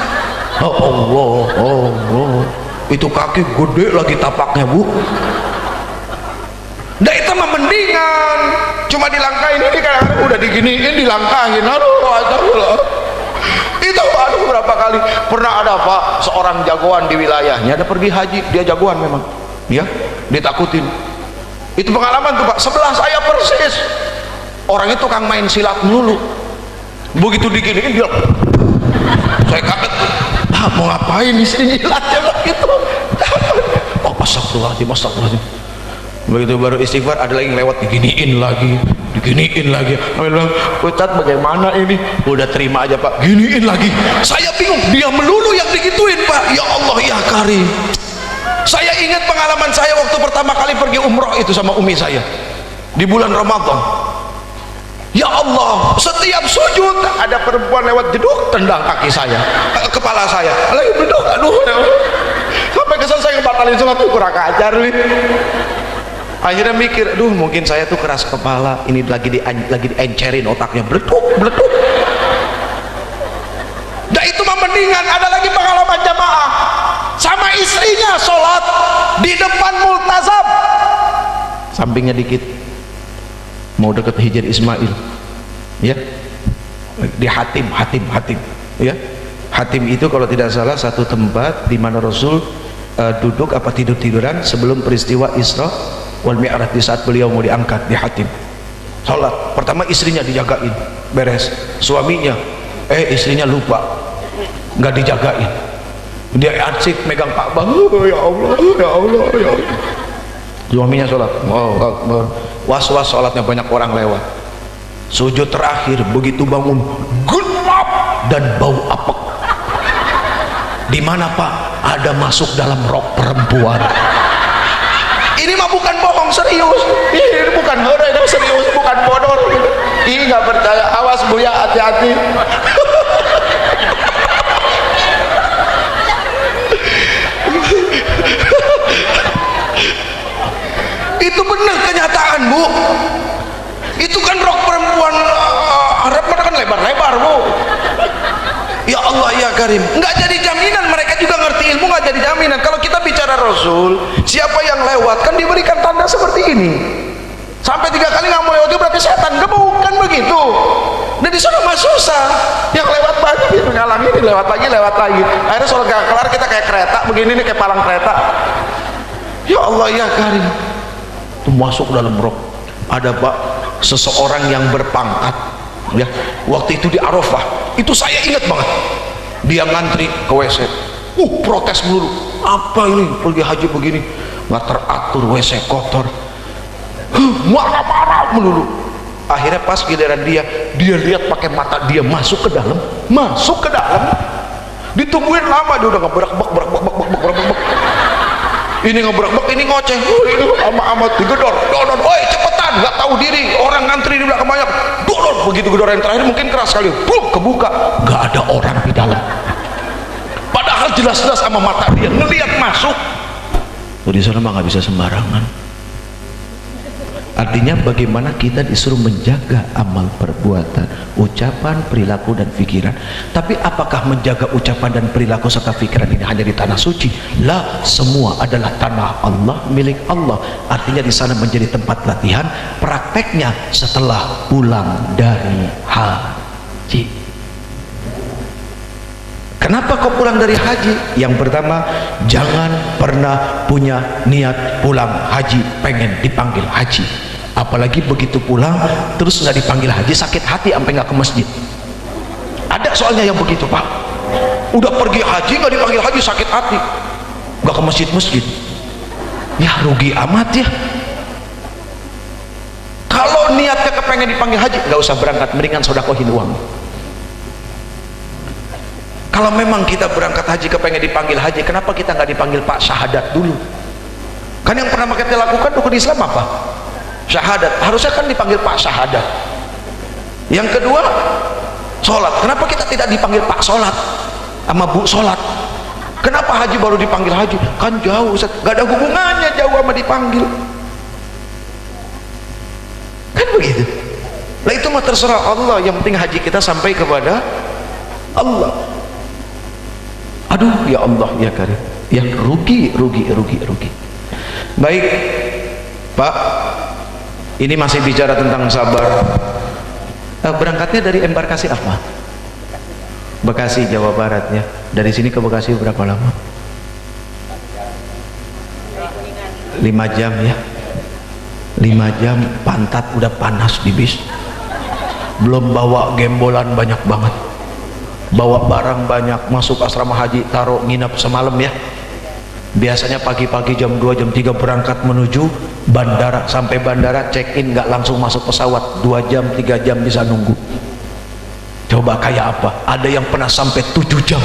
Oh Allah, oh Allah. Itu kaki gede lagi tapaknya Bu. Nah itu mah mendingan, cuma dilangkahin ini kan udah diginiin, dilangkahin. Aduh, itu aduh berapa kali pernah ada Pak seorang jagoan di wilayahnya, ada pergi haji, dia jagoan memang ya, ditakutin. Itu pengalaman tuh Pak, sebelah saya persis orang itu tukang main silat dulu, begitu diginiin dia, saya kaget, mau ngapain di sini silatnya begitu. Oh astagfirullahaladzim. Begitu baru istighfar, ada lagi yang lewat, diginiin lagi. Ambil bilang, Ustadz bagaimana ini? Udah terima aja Pak, giniin lagi. Saya bingung, dia melulu yang digituin Pak. Ya Allah ya Karim. Saya ingat pengalaman saya waktu pertama kali pergi umroh itu sama umi saya di bulan Ramadan. Ya Allah, setiap sujud ada perempuan lewat jeduk, tendang kaki saya, kepala saya, lagi duduk, aduh, sampai kesel saya ngebatalin sholat, kurang ajar nih. Akhirnya mikir, aduh mungkin saya tuh keras kepala, ini lagi diencerin otaknya, beletuk. Nah itu mah mendingan. Ada lagi pengalaman jamaah, istrinya sholat di depan multazam, sampingnya dikit mau deket Hijr Ismail ya, di Hatim ya. Hatim itu kalau tidak salah satu tempat di mana Rasul duduk apa tiduran sebelum peristiwa Isra wal Mi'raj, di saat beliau mau diangkat di Hatim. Sholat pertama istrinya dijagain beres, suaminya istrinya lupa nggak dijagain, dia asik megang Ka'bah, ya Allah ya Allah ya Allah. Suaminya sholat, was-was sholatnya, banyak orang lewat. Sujud terakhir begitu bangun gelap dan bau apek. Di mana Pak? Ada masuk dalam rok perempuan. Ini mah bukan bohong, serius. Ini bukan hore, serius, bukan bodor. Ih, nggak percaya, awas Buya, hati-hati. Itu benar kenyataan, Bu. Itu kan rok perempuan Arab kan lebar-lebar, Bu. Ya Allah ya Karim, nggak jadi jaminan, mereka juga ngerti ilmu, nggak jadi jaminan. Kalau kita bicara Rasul, siapa yang lewat kan diberikan tanda seperti ini. Sampai 3 kali nggak mau lewat itu berarti setan, bukan begitu. Dan di sana mah susah, yang lewat banyak, itu ngalang ini lewat lagi. Akhirnya sholat gak kelar, kita kayak kereta begini nih, kayak palang kereta. Ya Allah ya Karim, itu masuk dalam rok. Ada Pak seseorang yang berpangkat ya, waktu itu di Arafah, itu saya ingat banget, dia ngantri ke WC, protes melulu, apa ini pergi haji begini nggak teratur, WC kotor, marah-marah melulu. Akhirnya pas giliran dia lihat pakai mata dia masuk ke dalam, ditungguin lama, dia udah ngeberak-bek, ini ngeberak-bek, ini ngoceh, ini amat digedor, woi cepetan, nggak tahu diri, orang ngantri di belakang banyak, dorong, begitu gedor yang terakhir mungkin keras sekali, kebuka, nggak ada orang di dalam, padahal jelas-jelas sama mata dia ngelihat masuk. Di sana mah nggak bisa sembarangan. Artinya bagaimana kita disuruh menjaga amal perbuatan, ucapan, perilaku dan pikiran. Tapi apakah menjaga ucapan dan perilaku serta pikiran ini hanya di tanah suci? La, semua adalah tanah Allah, milik Allah. Artinya di sana menjadi tempat latihan prakteknya setelah pulang dari haji. Kenapa kau pulang dari haji? Yang pertama, jangan pernah punya niat pulang haji pengen dipanggil haji. Apalagi begitu pulang terus nggak dipanggil haji, sakit hati sampai nggak ke masjid. Ada soalnya yang begitu Pak, udah pergi haji nggak dipanggil haji, sakit hati, nggak ke masjid. Ya rugi amat ya. Kalau niatnya kepengen dipanggil haji, nggak usah berangkat, mendingan sodakohin uang. Kalau memang kita berangkat haji kepengen dipanggil haji, kenapa kita nggak dipanggil Pak Syahadat dulu? Kan yang pernah kita lakukan rukun Islam apa? Syahadat. Harusnya kan dipanggil Pak Syahadat. Yang kedua, sholat. Kenapa kita tidak dipanggil Pak Sholat sama Bu Sholat? Kenapa haji baru dipanggil haji? Kan jauh Ustaz. Gak ada hubungannya jauh sama dipanggil. Kan begitu. Nah itu mah terserah Allah, yang penting haji kita sampai kepada Allah. Aduh ya Allah ya Karim, yang rugi. Baik Pak, ini masih bicara tentang sabar. Berangkatnya dari embarkasi apa? Bekasi, Jawa Barat ya. Dari sini ke Bekasi berapa lama? 5 jam ya. 5 jam, pantat udah panas di bis. Belum bawa gembolan banyak banget, bawa barang banyak, masuk asrama haji, taruh nginap semalam ya. Biasanya pagi-pagi jam 2 jam 3 berangkat menuju bandara, sampai bandara check in nggak langsung masuk pesawat, 2 jam 3 jam bisa nunggu. Coba kayak apa? Ada yang pernah sampai 7 jam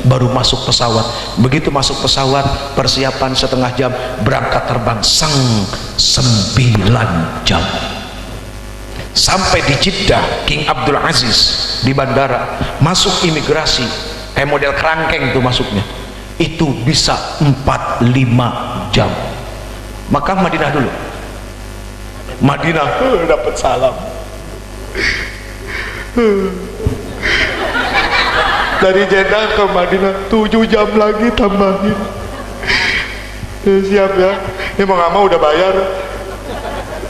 baru masuk pesawat. Begitu masuk pesawat, persiapan setengah jam, berangkat terbang 9 jam. Sampai di Jeddah King Abdul Aziz di bandara, masuk imigrasi kayak model kerangkeng tuh masuknya, itu bisa 4-5 jam. Maka Madinah dulu, Madinah dapat salam dari Jeddah ke Madinah 7 jam lagi tambahin. Siap ya, emang ama udah bayar,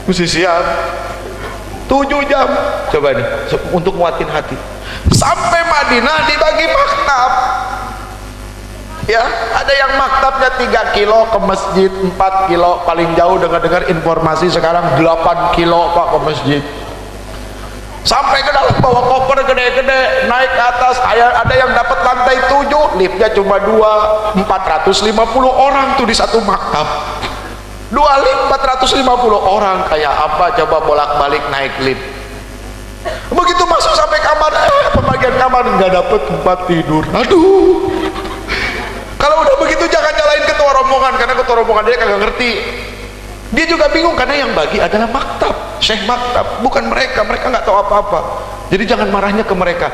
mesti siap. 7 jam coba nih untuk nguatin hati. Sampai Madinah dibagi maktab ya, ada yang maktabnya 3 kilo ke masjid, 4 kilo paling jauh. Dengar-dengar informasi sekarang 8 kilo pak ke masjid. Sampai ke dalam bawa koper gede-gede, naik ke atas, ada yang dapat lantai 7, liftnya cuma 2, 450 orang tuh di satu maktab. 2 lift 450 orang, kayak apa coba bolak-balik naik lift. Begitu masuk sampai kamar, pembagian kamar nggak dapet tempat tidur. Aduh, kalau udah begitu jangan nyalain ketua rombongan, karena ketua rombongan dia kagak ngerti. Dia juga bingung karena yang bagi adalah maktab, syekh maktab, bukan mereka. Mereka nggak tahu apa-apa. Jadi jangan marahnya ke mereka.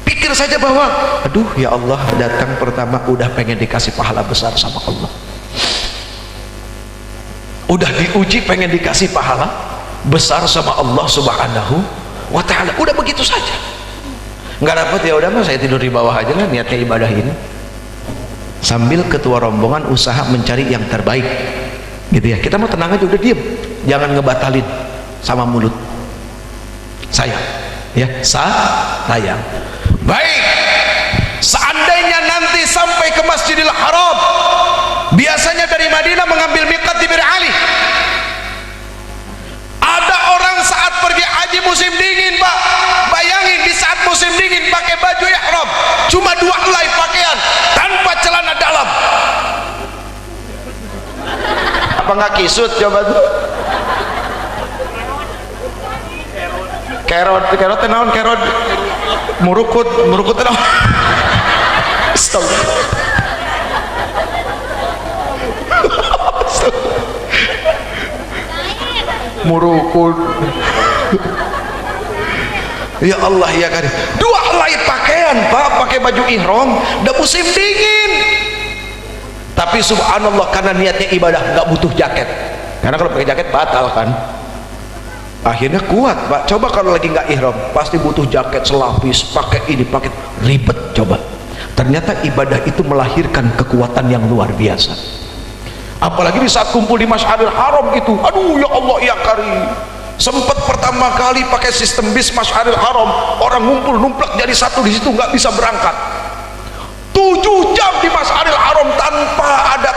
Pikir saja bahwa, aduh ya Allah, datang pertama udah pengen dikasih pahala besar sama Allah. Udah diuji pengen dikasih pahala besar sama Allah Subhanahu wa ta'ala. Udah begitu saja. Nggak dapat ya udah, saya tidur di bawah aja lah, niatnya ibadah ini. Sambil ketua rombongan usaha mencari yang terbaik. Gitu ya. Kita mau tenang aja, udah diem. Jangan ngebatalin sama mulut. Sayang. Ya, sayang. Baik. Seandainya nanti sampai ke Masjidil Haram, biasanya dari Madinah mengambil miqat di Bir Ali. Ada orang saat pergi haji musim dingin pak, bayangin di saat musim dingin pakai baju ihram, cuma 2 helai pakaian tanpa celana dalam. Apa nggak kisut coba tuh? Kerot naon kerot, murukut naon. Murukut. Ya Allah ya Karim, 2 helai pakaian pak, pakai baju ihram, udah musim dingin. Tapi subhanallah, karena niatnya ibadah, nggak butuh jaket. Karena kalau pakai jaket batal kan. Akhirnya kuat pak. Coba kalau lagi nggak ihram, pasti butuh jaket selapis, pakai ini, pakai ribet. Coba. Ternyata ibadah itu melahirkan kekuatan yang luar biasa. Apalagi di saat kumpul di Masyaril Haram itu, aduh ya Allah ya Karim. Sempat pertama kali pakai sistem bis Masyaril Haram, orang ngumpul numplak jadi satu di situ, nggak bisa berangkat. 7 jam di Masyaril Haram tanpa ada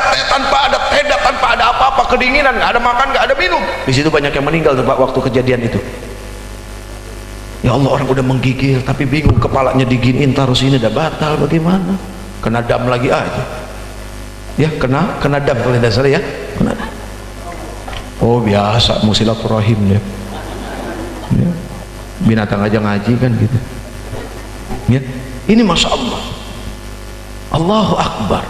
tenda, tanpa ada apa-apa, kedinginan, nggak ada makan, nggak ada minum. Di situ banyak yang meninggal tuh pak waktu kejadian itu. Ya Allah, orang udah menggigil tapi bingung, kepalanya diginiin taruh sini, udah batal, bagaimana? Kena dam lagi aja. Ya kena dam kalau tidak salah ya. Kena. Oh biasa musilaturahim ya. Ya. Binatang aja ngaji kan gitu. Ya, ini masya Allah. Allahu Akbar.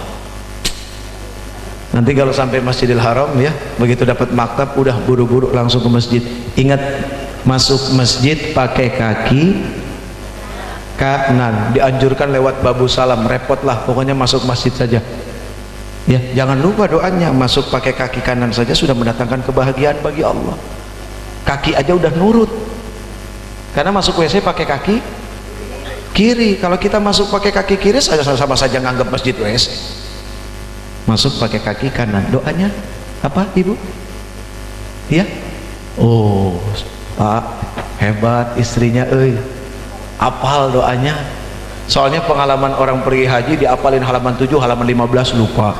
Nanti kalau sampai Masjidil Haram ya, begitu dapat maktab udah buru-buru langsung ke masjid. Ingat, masuk masjid pakai kaki kanan, dianjurkan lewat babu salam. Repot lah, pokoknya masuk masjid saja ya. Jangan lupa doanya, masuk pakai kaki kanan saja sudah mendatangkan kebahagiaan bagi Allah. Kaki aja udah nurut, karena masuk WC pakai kaki kiri. Kalau kita masuk pakai kaki kiri sama saja nganggap masjid WC. Masuk pakai kaki kanan, doanya apa ibu? Iya. Oh pak, hebat istrinya apal doanya. Soalnya pengalaman orang pergi haji, diapalin halaman 7, halaman 15 lupa,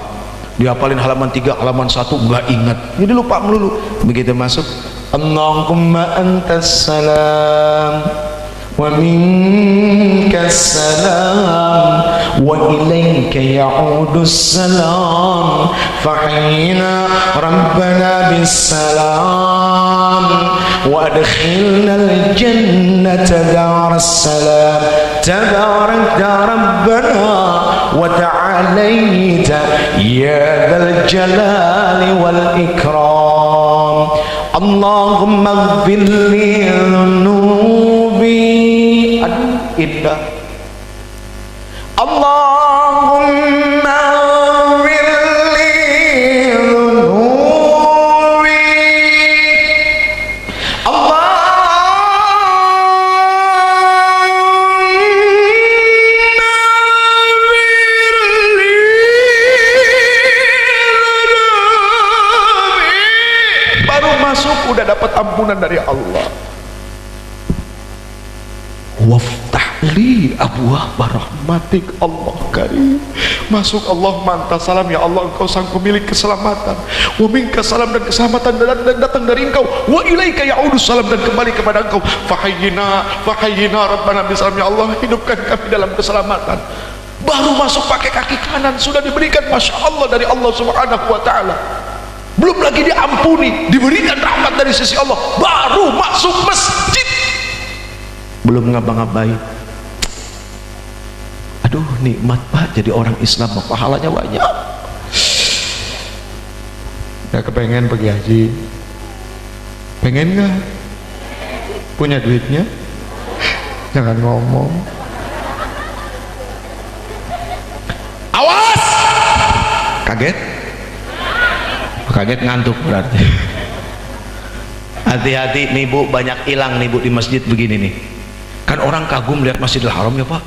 diapalin halaman 3, halaman 1 nggak ingat, jadi lupa melulu. Begitu masuk, Allahumma antas salam wa minkas salam wa ilayka ya'udus salam fahina rabbana bis salam wa adkhilna al jannata daras salam tabarakta rabbana wa ta'alayta ya dzal jalali wal ikram. Allahumma ighfir li dhunubi. Aduh indah. Allahumma ighfir li dhunubi. Allahumma ighfir li dhunubi. ampunan dari Allah. Waftah li abwaaba rahmatik, Allah karim. Masuk Allah manta salam, ya Allah engkau sang pemilik keselamatan. Wa minka salam, dan keselamatan dan datang dari engkau. Wa ilaika ya'udu salam, dan kembali kepada engkau. Fahayyina rabbana bisalam, ya Allah hidupkan kami dalam keselamatan. Baru masuk pakai kaki kanan sudah diberikan masya Allah dari Allah subhanahu wa ta'ala. Belum lagi diampuni, diberikan rahmat dari sisi Allah, baru masuk masjid belum ngapa-ngapain. Aduh nikmat Pak jadi orang Islam, pahalanya banyak. Gak kepengen pergi haji? Pengen gak? Punya duitnya? Jangan ngomong. Awas! Kaget? Kaget ngantuk berarti. Hati-hati nih Bu, banyak hilang nih Bu di masjid begini nih. Kan orang kagum lihat Masjidil Haram ya Pak.